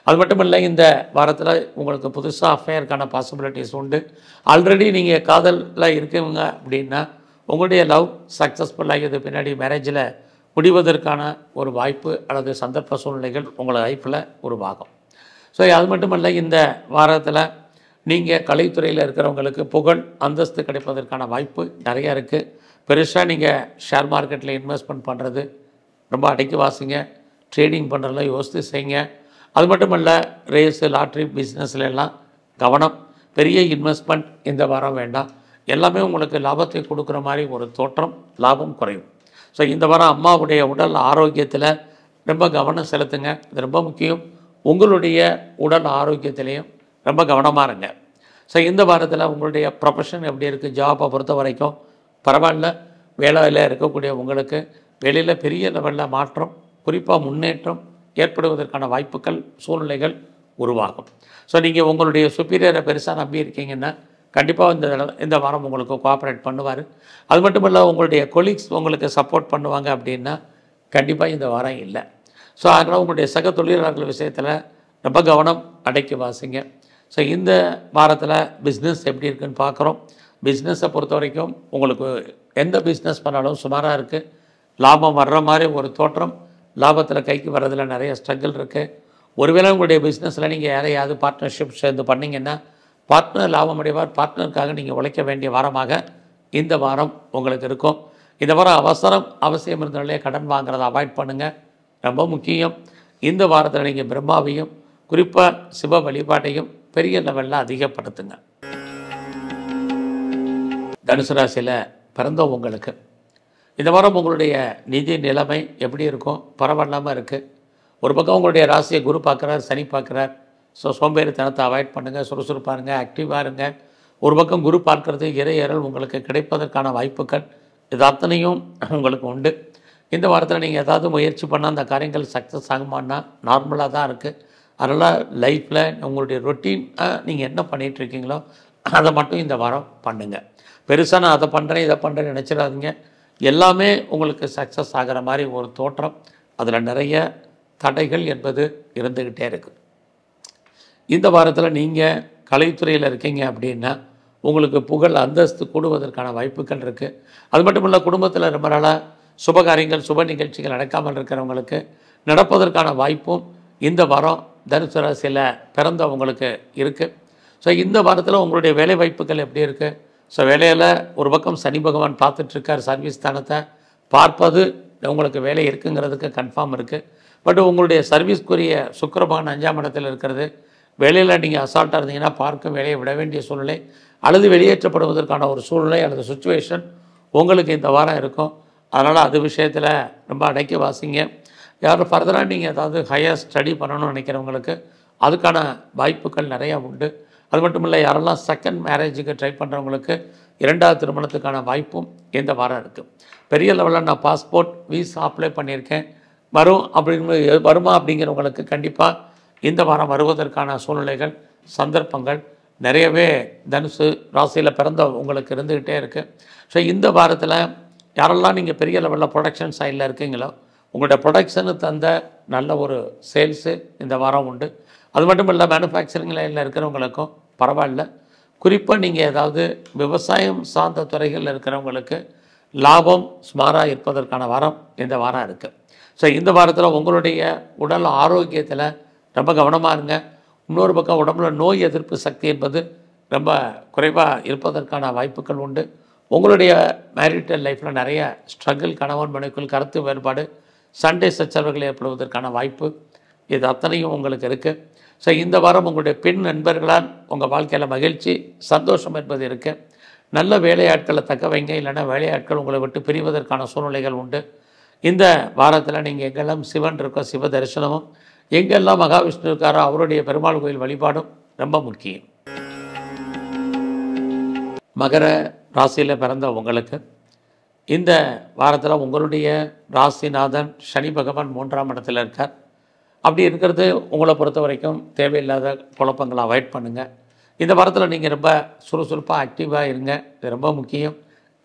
அது மட்டும் இல்லை, இந்த வாரத்தில் உங்களுக்கு புதுசாக அஃபேருக்கான பாசிபிலிட்டிஸ் உண்டு. ஆல்ரெடி நீங்கள் காதலில் இருக்கவங்க அப்படின்னா உங்களுடைய லவ் சக்ஸஸ்ஃபுல்லாகி இது பின்னாடி மேரேஜில் முடிவதற்கான ஒரு வாய்ப்பு அல்லது சந்தர்ப்ப சூழ்நிலைகள் உங்களை லைஃப்பில் உருவாகும். ஸோ அது மட்டும் இல்லை, இந்த வாரத்தில் நீங்கள் கலைத்துறையில் இருக்கிறவங்களுக்கு புகழ் அந்தஸ்து கிடைப்பதற்கான வாய்ப்பு நிறையா இருக்குது. பெருசாக நீங்கள் ஷேர் மார்க்கெட்டில் இன்வெஸ்ட்மெண்ட் பண்ணுறது ரொம்ப அடக்கி வாசிங்க. ட்ரேடிங் பண்ணுறதுல யோசித்து செய்யுங்க. அது மட்டும் இல்லை, ரேஸு லாட்ரி பிஸ்னஸ்ல எல்லாம் கவனம். பெரிய இன்வெஸ்ட்மெண்ட் இந்த வாரம் வேண்டாம். எல்லாமே உங்களுக்கு லாபத்தை கொடுக்குற மாதிரி ஒரு தோற்றம், லாபம் குறையும். ஸோ இந்த வாரம் அம்மாவுடைய உடல் ஆரோக்கியத்தில் ரொம்ப கவனம் செலுத்துங்க, இது ரொம்ப முக்கியம். உங்களுடைய உடல் ஆரோக்கியத்திலையும் ரொம்ப கவனமாக இருங்க. ஸோ இந்த வாரத்தில் உங்களுடைய ப்ரொஃபஷன் எப்படி இருக்குது, ஜாப்பை பொறுத்த வரைக்கும் பரவாயில்ல. வேலையில் இருக்கக்கூடிய உங்களுக்கு வெளியில் பெரிய லெவலில் மாற்றம் குறிப்பாக முன்னேற்றம் ஏற்படுவதற்கான வாய்ப்புகள் சூழ்நிலைகள் உருவாகும். ஸோ நீங்கள் உங்களுடைய சுப்பீரியரை பெருசாக நம்பி இருக்கீங்கன்னா கண்டிப்பாக இந்த வாரம் உங்களுக்கு கோஆப்ரேட் பண்ணுவார். அது மட்டும் இல்லை, உங்களுடைய கொலீக்ஸ் உங்களுக்கு சப்போர்ட் பண்ணுவாங்க அப்படின்னா கண்டிப்பாக இந்த வாரம் இல்லை. ஸோ அதனால் உங்களுடைய சக தொழிலாளர்கள் விஷயத்தில் ரொம்ப கவனம் அடக்கி வாசிங்க. ஸோ இந்த வாரத்தில் பிஸ்னஸ் எப்படி இருக்குன்னு பார்க்குறோம். பிஸ்னஸை பொறுத்த வரைக்கும் உங்களுக்கு எந்த பிஸ்னஸ் பண்ணாலும் சுமாராக இருக்குது. லாபம் வர்ற மாதிரி ஒரு தோற்றம், லாபத்தில் கைக்கு வர்றதில் நிறைய ஸ்ட்ரகிள் இருக்குது. ஒருவேளை உங்களுடைய பிஸ்னஸில் நீங்கள் யாரையாவது பார்ட்னர்ஷிப் சேர்ந்து பண்ணிங்கன்னா பார்ட்னர் லாபம் அடைவார். பார்ட்னருக்காக நீங்கள் உழைக்க வேண்டிய வாரமாக இந்த வாரம் உங்களுக்கு இருக்கும். இந்த வாரம் அவசியம் இருந்தாலே கடன் வாங்குறதை அவாய்ட் பண்ணுங்கள், ரொம்ப முக்கியம். இந்த வாரத்தில் நீங்கள் பிரம்மாவையும் குறிப்பாக சிவ வழிபாட்டையும் பெரிய லெவலில் அதிகப்படுத்துங்க. தனுசு ராசியில் பிறந்த உங்களுக்கு இந்த வாரம் உங்களுடைய நிதி நிலைமை எப்படி இருக்கும், பரவாயில்லாமல் இருக்குது. ஒரு பக்கம் உங்களுடைய ராசியை குரு பார்க்குறார், சனி பார்க்குறார். ஸோ சோம்பேறித்தனத்தை அவாய்ட் பண்ணுங்கள், சுறுசுறுப்பாக இருங்க, ஆக்டிவாக இருங்க. ஒரு பக்கம் குரு பார்க்கறது இறையறல் உங்களுக்கு கிடைப்பதற்கான வாய்ப்புகள் இது அத்தனையும் உங்களுக்கு உண்டு. இந்த வாரத்தில் நீங்கள் ஏதாவது முயற்சி பண்ணால் அந்த காரியங்கள் சக்ஸஸ் ஆகுமான்னா நார்மலாக தான் இருக்குது. அதனால் லைஃப்பில் உங்களுடைய ரொட்டீன் நீங்கள் என்ன பண்ணிகிட்ருக்கீங்களோ அதை மட்டும் இந்த வாரம் பண்ணுங்கள். பெருசாக நான் அதை பண்ணுறேன் இதை பண்ணுறேன்னு நினச்சிடாதீங்க. எல்லாமே உங்களுக்கு சக்ஸஸ் ஆகிற மாதிரி ஒரு தோற்றம், அதில் நிறைய தடைகள் என்பது இருந்துக்கிட்டே இருக்குது. இந்த வாரத்தில் நீங்கள் கலைத்துறையில் இருக்கீங்க அப்படின்னா உங்களுக்கு புகழ் அந்தஸ்து கூடுவதற்கான வாய்ப்புகள் இருக்குது. அது மட்டும் இல்லை, குடும்பத்தில் ரொம்ப நாளாக சுபகாரியங்கள் சுப நிகழ்ச்சிகள் நடக்காமல் இருக்கிறவங்களுக்கு நடப்பதற்கான வாய்ப்பும் இந்த வாரம் தனுசு ராசியில் பிறந்தவங்களுக்கு இருக்குது. ஸோ இந்த வாரத்தில் உங்களுடைய வேலை வாய்ப்புகள் எப்படி இருக்குது? ஸோ வேலையில் ஒரு பக்கம் சனி பகவான் பார்த்துட்ருக்கார், சர்வீஸ் ஸ்தானத்தை பார்ப்பது உங்களுக்கு வேலை இருக்குங்கிறதுக்கு கன்ஃபார்ம் இருக்குது. பட் உங்களுடைய சர்வீஸ்க்குரிய சுக்கிர பகவான் 5ஆம் இடத்தில் இருக்கிறது வேலையில் நீங்கள் அசால்ட்டாக இருந்தீங்கன்னா பார்க்கும் வேலையை விட வேண்டிய சூழ்நிலை அல்லது வெளியேற்றப்படுவதற்கான ஒரு சூழ்நிலை அல்லது சுச்சுவேஷன் உங்களுக்கு இந்த வாரம் இருக்கும். அதனால் அது விஷயத்தில் ரொம்ப அடக்கி வாசிங்க. யாரும் ஃபர்தராக நீங்கள் ஏதாவது ஹையர் ஸ்டடி பண்ணணும்னு நினைக்கிறவங்களுக்கு அதுக்கான வாய்ப்புகள் நிறையா உண்டு. அது மட்டும் இல்லை, யாரெல்லாம் செகண்ட் மேரேஜுக்கு ட்ரை பண்ணுறவங்களுக்கு 2வது திருமணத்துக்கான வாய்ப்பும் இந்த வாரம் இருக்குது. பெரிய லெவலில் நான் பாஸ்போர்ட் விசா அப்ளை பண்ணியிருக்கேன், வருமா அப்படிங்கிறவங்களுக்கு கண்டிப்பாக இந்த வாரம் வருவதற்கான சூழ்நிலைகள் சந்தர்ப்பங்கள் நிறையவே தனுசு ராசியில் பிறந்த உங்களுக்கு இருந்துக்கிட்டே இருக்குது. ஸோ இந்த வாரத்தில் யாரெல்லாம் நீங்கள் பெரிய லெவலில் ப்ரொடக்ஷன் சைடில் இருக்கீங்களோ உங்களோட ப்ரொடக்ஷனுக்கு தந்த நல்ல ஒரு சேல்ஸு இந்த வாரம் உண்டு. அது மட்டும் இல்லை, மேனுஃபேக்சரிங் லைனில் இருக்கிறவங்களுக்கும் பரவாயில்ல. குறிப்பாக நீங்கள் ஏதாவது விவசாயம் சார்ந்த துறைகளில் இருக்கிறவங்களுக்கு லாபம் சுமாராக இருப்பதற்கான வாரம் இந்த வாரம் இருக்குது. ஸோ இந்த வாரத்தில் உங்களுடைய உடல் ஆரோக்கியத்தில் ரொம்ப கவனமாக இருங்க. இன்னொரு பக்கம் உடம்புல நோய் எதிர்ப்பு சக்தி என்பது ரொம்ப குறைவாக இருப்பதற்கான வாய்ப்புகள் உண்டு. உங்களுடைய மேரிட்டல் லைஃப்பில் நிறைய ஸ்ட்ரகிள், கணவன் மனைவிக்குள் கருத்து வேறுபாடு, சண்டை சச்சரவுகள் ஏற்படுவதற்கான வாய்ப்பு இது அத்தனையும் உங்களுக்கு இருக்குது. ஸோ இந்த வாரம் உங்களுடைய பெண் நண்பர்களால் உங்கள் வாழ்க்கையில் மகிழ்ச்சி, சந்தோஷம் என்பது இருக்குது. நல்ல வேலையாட்களை தக்க வைங்க, இல்லைன்னா வேலையாட்கள் உங்களை விட்டு பிரிவதற்கான சூழ்நிலைகள் உண்டு. இந்த வாரத்தில் நீங்கள் எங்கெல்லாம் சிவன் இருக்கோ சிவ தரிசனமும், எங்கெல்லாம் மகாவிஷ்ணு இருக்காரோ அவருடைய பெருமாள் கோயில் வழிபாடும் ரொம்ப முக்கியம். மகர ராசியில் பிறந்த உங்களுக்கு இந்த வாரத்தில் உங்களுடைய ராசிநாதன் சனி பகவான் 3ஆம் இடத்துல இருக்கார். அப்படி இருக்கிறது உங்களை பொறுத்த வரைக்கும் தேவையில்லாத குழப்பங்களை அவாய்ட் பண்ணுங்கள். இந்த வாரத்தில் நீங்கள் ரொம்ப சுறுசுறுப்பாக ஆக்டிவாக இருங்க, இது ரொம்ப முக்கியம்.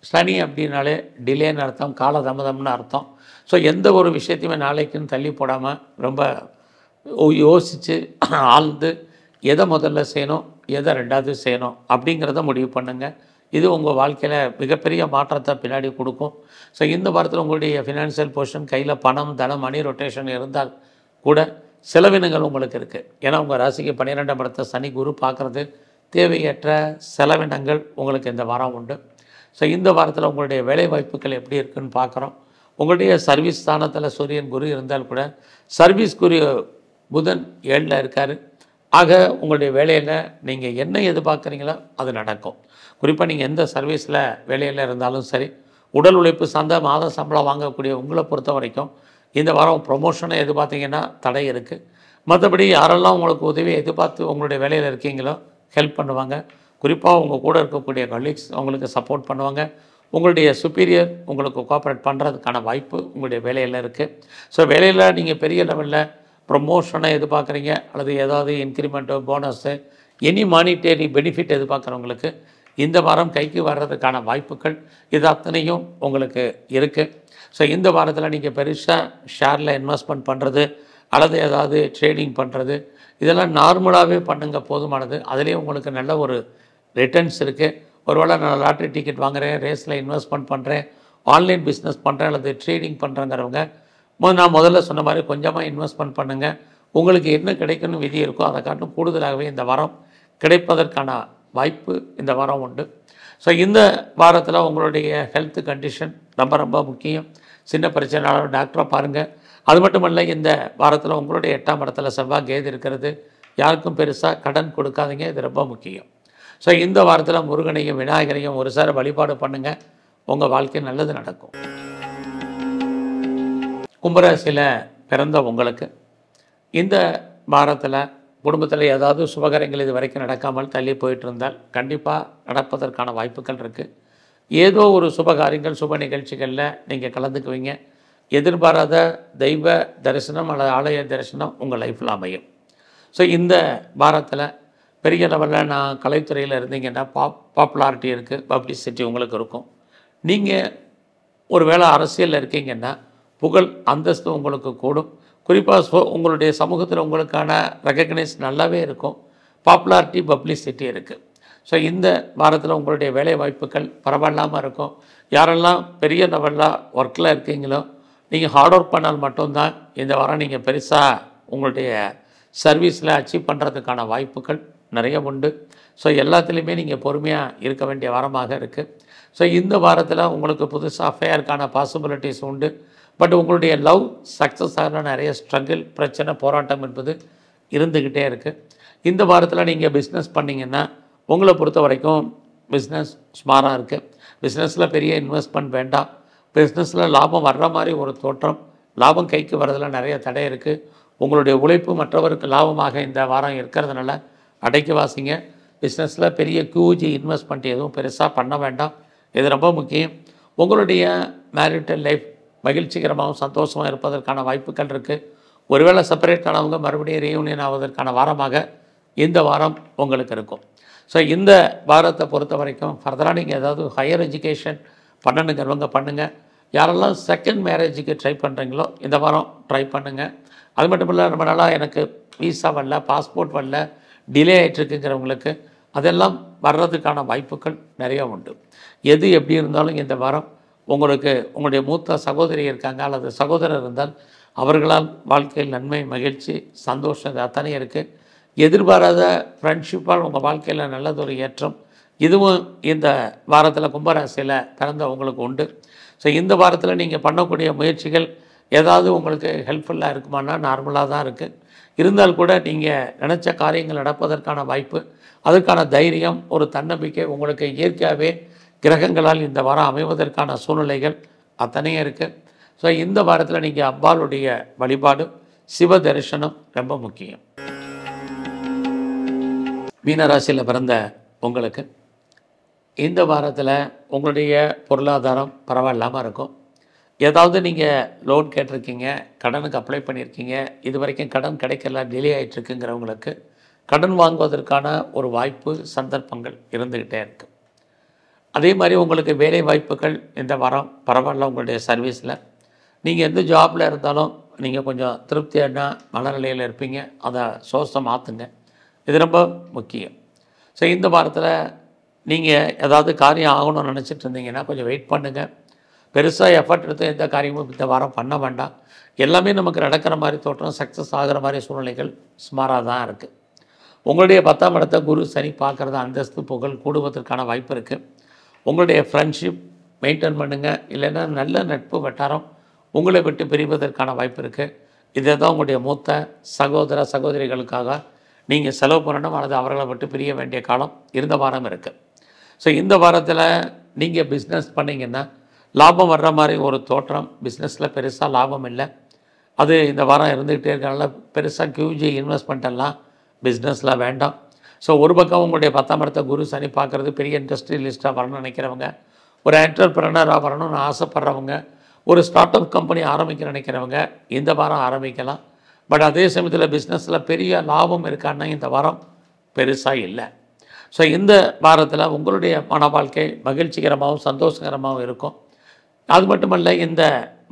சனி அப்படின்னாலே டிலேன்னு அர்த்தம், காலதாமதம்னு அர்த்தம். ஸோ எந்த ஒரு விஷயத்தையுமே நாளைக்குன்னு தள்ளி போடாமல் ரொம்ப யோசித்து ஆழ்ந்து எதை முதல்ல செய்யணும், எதை 2வது செய்யணும் அப்படிங்கிறத முடிவு பண்ணுங்கள். இது உங்கள் வாழ்க்கையில் மிகப்பெரிய மாற்றத்தை பின்னாடி கொடுக்கும். ஸோ இந்த வாரத்தில் உங்களுடைய ஃபினான்ஷியல் பொசிஷன், கையில் பணம், தனம், மணி ரொட்டேஷன் இருந்தால் கூட செலவினங்கள் உங்களுக்கு இருக்குது. ஏன்னா உங்கள் ராசிக்கு 12ஆம் இடத்தை சனி குரு பார்க்குறது, தேவையற்ற செலவினங்கள் உங்களுக்கு இந்த வாரம் உண்டு. ஸோ இந்த வாரத்தில் உங்களுடைய வேலை வாய்ப்புகள் எப்படி இருக்குதுன்னு பார்க்குறோம். உங்களுடைய சர்வீஸ் ஸ்தானத்தில் சூரியன் குரு இருந்தால் கூட சர்வீஸ் குரு புதன் 7ல் இருக்கார். ஆக உங்களுடைய வேலையில் நீங்கள் என்ன எதிர்பார்க்குறீங்களோ அது நடக்கும். குறிப்பாக நீங்கள் எந்த சர்வீஸில் வேலையில் இருந்தாலும் சரி, உடல் உழைப்பு சார்ந்த மாத சம்பளம் வாங்கக்கூடிய உங்களை பொறுத்த வரைக்கும் இந்த வாரம் ப்ரொமோஷனை எதிர்பார்த்தீங்கன்னா தடை இருக்குது. மற்றபடி யாரெல்லாம் உங்களுக்கு உதவி எதிர்பார்த்து உங்களுடைய வேலையில் இருக்கீங்களோ ஹெல்ப் பண்ணுவாங்க. குறிப்பாக உங்கள் கூட இருக்கக்கூடிய கலீக்ஸ் உங்களுக்கு சப்போர்ட் பண்ணுவாங்க. உங்களுடைய சுப்பீரியர் உங்களுக்கு கோஆப்ரேட் பண்ணுறதுக்கான வாய்ப்பு உங்களுடைய வேலையில் இருக்குது. ஸோ வேலையில் நீங்கள் பெரிய லெவலில் ப்ரொமோஷனை எதிர்பார்க்குறீங்க அல்லது ஏதாவது இன்க்ரிமெண்ட்டோ போனஸு எனி மானிட்டரி பெனிஃபிட் எதிர்பார்க்குறவங்களுக்கு இந்த வாரம் கைக்கு வர்றதுக்கான வாய்ப்புகள் இது அத்தனையும் உங்களுக்கு இருக்குது. ஸோ இந்த வாரத்தில் நீங்கள் பெருசாக ஷேரில் இன்வெஸ்ட்மெண்ட் பண்ணுறது அல்லது ஏதாவது ட்ரேடிங் பண்ணுறது இதெல்லாம் நார்மலாகவே பண்ணுங்க, போதுமானது. அதுலேயே உங்களுக்கு நல்ல ஒரு ரிட்டர்ன்ஸ் இருக்குது. ஒருவேளை நான் லாட்ரி டிக்கெட் வாங்குகிறேன், ரேஸில் இன்வெஸ்ட்மெண்ட் பண்ணுறேன், ஆன்லைன் பிஸ்னஸ் பண்ணுறேன் அல்லது ட்ரேடிங் பண்ணுறேங்கிறவங்க நான் முதல்ல சொன்ன மாதிரி கொஞ்சமாக இன்வெஸ்ட்மெண்ட் பண்ணுங்கள். உங்களுக்கு என்ன கிடைக்குன்னு விதி இருக்கோ அதை காட்டும் கூடுதலாகவே இந்த வாரம் கிடைப்பதற்கான வாய்ப்பு இந்த வாரம் உண்டு. ஸோ இந்த வாரத்தில் உங்களுடைய ஹெல்த் கண்டிஷன் ரொம்ப ரொம்ப முக்கியம். சின்ன பிரச்சனைனாலும் டாக்டரை பாருங்கள். அது மட்டுமல்ல, இந்த வாரத்தில் உங்களுடைய 8ஆம் இடத்துல செவ்வாய் கேது இருக்கிறது. யாருக்கும் பெருசாக கடன் கொடுக்காதீங்க, இது ரொம்ப முக்கியம். ஸோ இந்த வாரத்தில் முருகனையும் விநாயகரையும் ஒரு சார வழிபாடு பண்ணுங்கள், உங்கள் வாழ்க்கை நல்லது நடக்கும். கும்பராசியில் பிறந்த உங்களுக்கு இந்த வாரத்தில் குடும்பத்தில் ஏதாவது சுபகாரியங்கள் இது வரைக்கும் நடக்காமல் தள்ளி போயிட்டு இருந்தால் கண்டிப்பாக நடப்பதற்கான வாய்ப்புகள் இருக்குது. ஏதோ ஒரு சுபகாரியங்கள் சுப நிகழ்ச்சிகளில் நீங்கள் கலந்துக்குவீங்க. எதிர்பாராத தெய்வ தரிசனம் அல்லது ஆலய தரிசனம் உங்கள் லைஃப்பில் அமையும். ஸோ இந்த வாரத்தில் பெரிய லெவலில் நான் கலைத்துறையில் இருந்தீங்கன்னா பாப்புலாரிட்டி இருக்குது, பப்ளிசிட்டி உங்களுக்கு இருக்கும். நீங்கள் ஒரு வேளை அரசியலில் இருக்கீங்கன்னா புகழ் அந்தஸ்து உங்களுக்கு கூடும். குறிப்பாக உங்களுடைய சமூகத்தில் உங்களுக்கான ரெகக்னைஸ் நல்லாவே இருக்கும். பாப்புலாரிட்டி பப்ளிசிட்டி இருக்குது. ஸோ இந்த வாரத்தில் உங்களுடைய வேலை வாய்ப்புகள் பரவாயில்லாமல் இருக்கும். யாரெல்லாம் பெரிய லெவலில் ஒர்க்கில் இருக்கீங்களோ நீங்கள் ஹார்ட் ஒர்க் பண்ணால் மட்டும்தான் இந்த வாரம் நீங்கள் பெருசாக உங்களுடைய சர்வீஸில் அச்சீவ் பண்ணுறதுக்கான வாய்ப்புகள் நிறைய உண்டு. ஸோ எல்லாத்துலேயுமே நீங்கள் பொறுமையாக இருக்க வேண்டிய வாரமாக இருக்குது. ஸோ இந்த வாரத்தில் உங்களுக்கு புதுசாக அஃபேருக்கான பாசிபிலிட்டிஸ் உண்டு. பட் உங்களுடைய லவ் சக்ஸஸ் ஆகிற நிறைய ஸ்ட்ரகிள், பிரச்சனை, போராட்டம் என்பது இருந்துக்கிட்டே இருக்குது. இந்த வாரத்தில் நீங்கள் பிஸ்னஸ் பண்ணிங்கன்னா உங்களை பொறுத்த வரைக்கும் பிஸ்னஸ் சுமாராக இருக்குது. பிஸ்னஸில் பெரிய இன்வெஸ்ட்மெண்ட் வேண்டாம். பிஸ்னஸில் லாபம் வர்ற மாதிரி ஒரு தோற்றம், லாபம் கைக்கு வரதில் நிறைய தடை இருக்குது. உங்களுடைய உழைப்பு மற்றவருக்கு லாபமாக இந்த வாரம் இருக்கிறதுனால அடைக்கி வாசிங்க. பிஸ்னஸில் பெரிய ஹியூஜ் இன்வெஸ்ட்மெண்ட் எதுவும் பெருசாக பண்ண வேண்டாம். இது ரொம்ப முக்கியம். உங்களுடைய மேரிட்டல் லைஃப் மகிழ்ச்சிகரமாகவும் சந்தோஷமாக இருப்பதற்கான வாய்ப்புகள் இருக்குது. ஒருவேளை செப்பரேட் ஆனவங்க மறுபடியும் ரீயூனியன் ஆவதற்கான வாரமாக இந்த வாரம் உங்களுக்கு இருக்கும். ஸோ இந்த வாரத்தை பொறுத்த வரைக்கும் ஃபர்தராக நீங்கள் ஏதாவது ஹையர் எஜுகேஷன் பண்ணணுங்கிறவங்க பண்ணுங்கள். யாரெல்லாம் செகண்ட் மேரேஜுக்கு ட்ரை பண்ணுறீங்களோ இந்த வாரம் ட்ரை பண்ணுங்கள். அது மட்டும் இல்லை, ரொம்ப நாளாக எனக்கு வீசா வரல, பாஸ்போர்ட் வரல, டிலே ஆகிட்டுருக்குங்கிறவங்களுக்கு அதெல்லாம் வர்றதுக்கான வாய்ப்புகள் நிறையா உண்டு. எது எப்படி இருந்தாலும் இந்த வாரம் உங்களுக்கு உங்களுடைய மூத்த சகோதரி இருக்காங்க அல்லது சகோதரர் இருந்தால் அவர்களால் வாழ்க்கையில் நன்மை, மகிழ்ச்சி, சந்தோஷம் இது அத்தனை இருக்குது. எதிர்பாராத ஃப்ரெண்ட்ஷிப்பால் உங்கள் வாழ்க்கையில் நல்லதொரு ஏற்றம் இதுவும் இந்த வாரத்தில் கும்பராசியில் பிறந்த உங்களுக்கு உண்டு. ஸோ இந்த வாரத்தில் நீங்கள் பண்ணக்கூடிய முயற்சிகள் ஏதாவது உங்களுக்கு ஹெல்ப்ஃபுல்லாக இருக்குமானா நார்மலாக தான் இருக்குது. இருந்தால் கூட நீங்கள் நினச்ச காரியங்கள் நடப்பதற்கான வாய்ப்பு, அதற்கான தைரியம், ஒரு தன்னம்பிக்கை உங்களுக்கு இயற்கையாகவே கிரகங்களால் இந்த வாரம் அமைவதற்கான சூழ்நிலைகள் அத்தனையும் இருக்குது. ஸோ இந்த வாரத்தில் நீங்கள் அம்பாளுடைய வழிபாடு, சிவ தரிசனம் ரொம்ப முக்கியம். மீனராசியில் பிறந்த உங்களுக்கு இந்த வாரத்தில் உங்களுடைய பொருளாதாரம் பரவாயில்லாமல் இருக்கும். ஏதாவது நீங்கள் லோன் கேட்டிருக்கீங்க, கடனுக்கு அப்ளை பண்ணியிருக்கீங்க, இது வரைக்கும் கடன் கிடைக்கல, டிலே ஆகிட்டுருக்குங்கிறவங்களுக்கு கடன் வாங்குவதற்கான ஒரு வாய்ப்பு, சந்தர்ப்பங்கள் இருந்துக்கிட்டே இருக்குது. அதே மாதிரி உங்களுக்கு வேலை வாய்ப்புகள் இந்த வாரம் பரவாயில்ல. உங்களுடைய சர்வீஸில் நீங்கள் எந்த ஜாபில் இருந்தாலும் நீங்கள் கொஞ்சம் திருப்தியான மனநிலையில் இருப்பீங்க. அதை சோர்ஸை மாற்றுங்க, இது ரொம்ப முக்கியம். ஸோ இந்த வாரத்தில் நீங்கள் ஏதாவது காரியம் ஆகணும்னு நினச்சிட்டு இருந்தீங்கன்னா கொஞ்சம் வெயிட் பண்ணுங்கள். பெருசாக எஃபர்ட் எடுத்து எந்த காரியமும் இந்த வாரம் பண்ண வேண்டாம். எல்லாமே நமக்கு நடக்கிற மாதிரி தோற்றம், சக்ஸஸ் ஆகிற மாதிரி சூழ்நிலைகள் சுமாராக தான் இருக்குது. உங்களுடைய 10ஆம் இடத்தை குரு சனி பார்க்குறது அந்தஸ்து புகழ் கூடுவதற்கான வாய்ப்பு இருக்குது. உங்களுடைய ஃப்ரெண்ட்ஷிப் மெயின்டைன் பண்ணுங்கள். இல்லைன்னா நல்ல நட்பு வட்டாரம் உங்களை விட்டு பிரிவதற்கான வாய்ப்பு இருக்குது. இதை தான் உங்களுடைய மூத்த சகோதர சகோதரிகளுக்காக நீங்கள் செலவு பண்ணணும் அல்லது அவர்களை விட்டு பிரிய வேண்டிய காலம் இருந்த வாரம் இருக்குது. ஸோ இந்த வாரத்தில் நீங்கள் பிஸ்னஸ் பண்ணிங்கன்னா லாபம் வர்ற மாதிரி ஒரு தோற்றம். பிஸ்னஸில் பெருசாக லாபம் இல்லை, அது இந்த வாரம் இருந்துக்கிட்டே இருக்கனால பெருசாக ஹியூஜ் இன்வெஸ்ட்மெண்ட் எல்லாம் பிஸ்னஸில் வேண்டாம். ஸோ ஒரு பக்கம் உங்களுடைய 10ஆம் இடத்தை குரு சனி பார்க்குறது, பெரிய இண்டஸ்ட்ரியலிஸ்ட்டாக வரணும்னு நினைக்கிறவங்க, ஒரு என்டர்பிரனராக வரணும்னு ஆசைப்பட்றவங்க, ஒரு ஸ்டார்ட் அப் கம்பெனி ஆரம்பிக்க நினைக்கிறவங்க இந்த வாரம் ஆரம்பிக்கலாம். பட் அதே சமயத்தில் பிஸ்னஸில் பெரிய லாபம் இருக்கான்னா இந்த வாரம் பெருசாக இல்லை. ஸோ இந்த வாரத்தில் உங்களுடைய மன வாழ்க்கை மகிழ்ச்சிகரமாகவும் சந்தோஷகரமாகவும் இருக்கும். அது மட்டுமல்ல, இந்த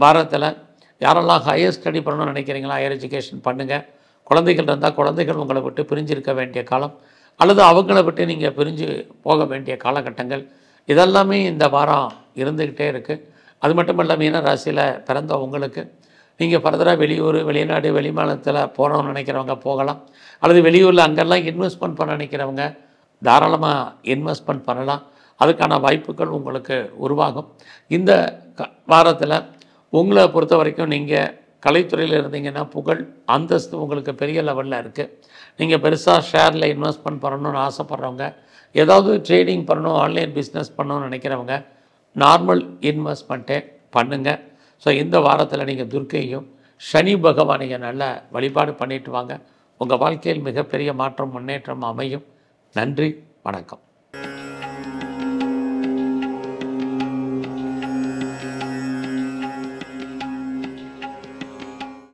வாரத்தில் யாரெல்லாம் ஹையர் ஸ்டடி பண்ணணும்னு நினைக்கிறீங்களா, ஹையர் எஜுகேஷன் பண்ணுங்கள். குழந்தைகள் இருந்தால் குழந்தைகள் உங்களை விட்டு பிரிஞ்சிருக்க வேண்டிய காலம் அல்லது அவங்கள விட்டு நீங்கள் பிரிஞ்சு போக வேண்டிய காலகட்டங்கள் இதெல்லாமே இந்த வாரம் இருந்துக்கிட்டே இருக்குது. அது மட்டுமல்ல, மீன ராசியில் பிறந்த உங்களுக்கு நீங்கள் ஃபர்தராக வெளியூர், வெளிநாடு, வெளிமாநிலத்தில் போகணும்னு நினைக்கிறவங்க போகலாம். அல்லது வெளியூரில் அங்கெல்லாம் இன்வெஸ்ட்மெண்ட் பண்ண நினைக்கிறவங்க தாராளமாக இன்வெஸ்ட்மெண்ட் பண்ணலாம். அதுக்கான வாய்ப்புகள் உங்களுக்கு உருவாகும். இந்த வாரத்தில் உங்களை பொறுத்த வரைக்கும் நீங்கள் கலைத்துறையில் இருந்தீங்கன்னா புகழ், அந்தஸ்து உங்களுக்கு பெரிய லெவலில் இருக்குது. நீங்கள் பெருசாக ஷேரில் இன்வெஸ்ட்மெண்ட் பண்ணணும்னு ஆசைப்பட்றவங்க, ஏதாவது ட்ரேடிங் பண்ணணும், ஆன்லைன் பிஸ்னஸ் பண்ணணும்னு நினைக்கிறவங்க நார்மல் இன்வெஸ்ட்மெண்ட்டே பண்ணுங்கள். ஸோ இந்த வாரத்தில் நீங்கள் துர்க்கையும் சனி பகவானையும் நல்ல வழிபாடு பண்ணிட்டு வாங்க. உங்கள் வாழ்க்கையில் மிகப்பெரிய மாற்றம், முன்னேற்றம் அமையும். நன்றி, வணக்கம்.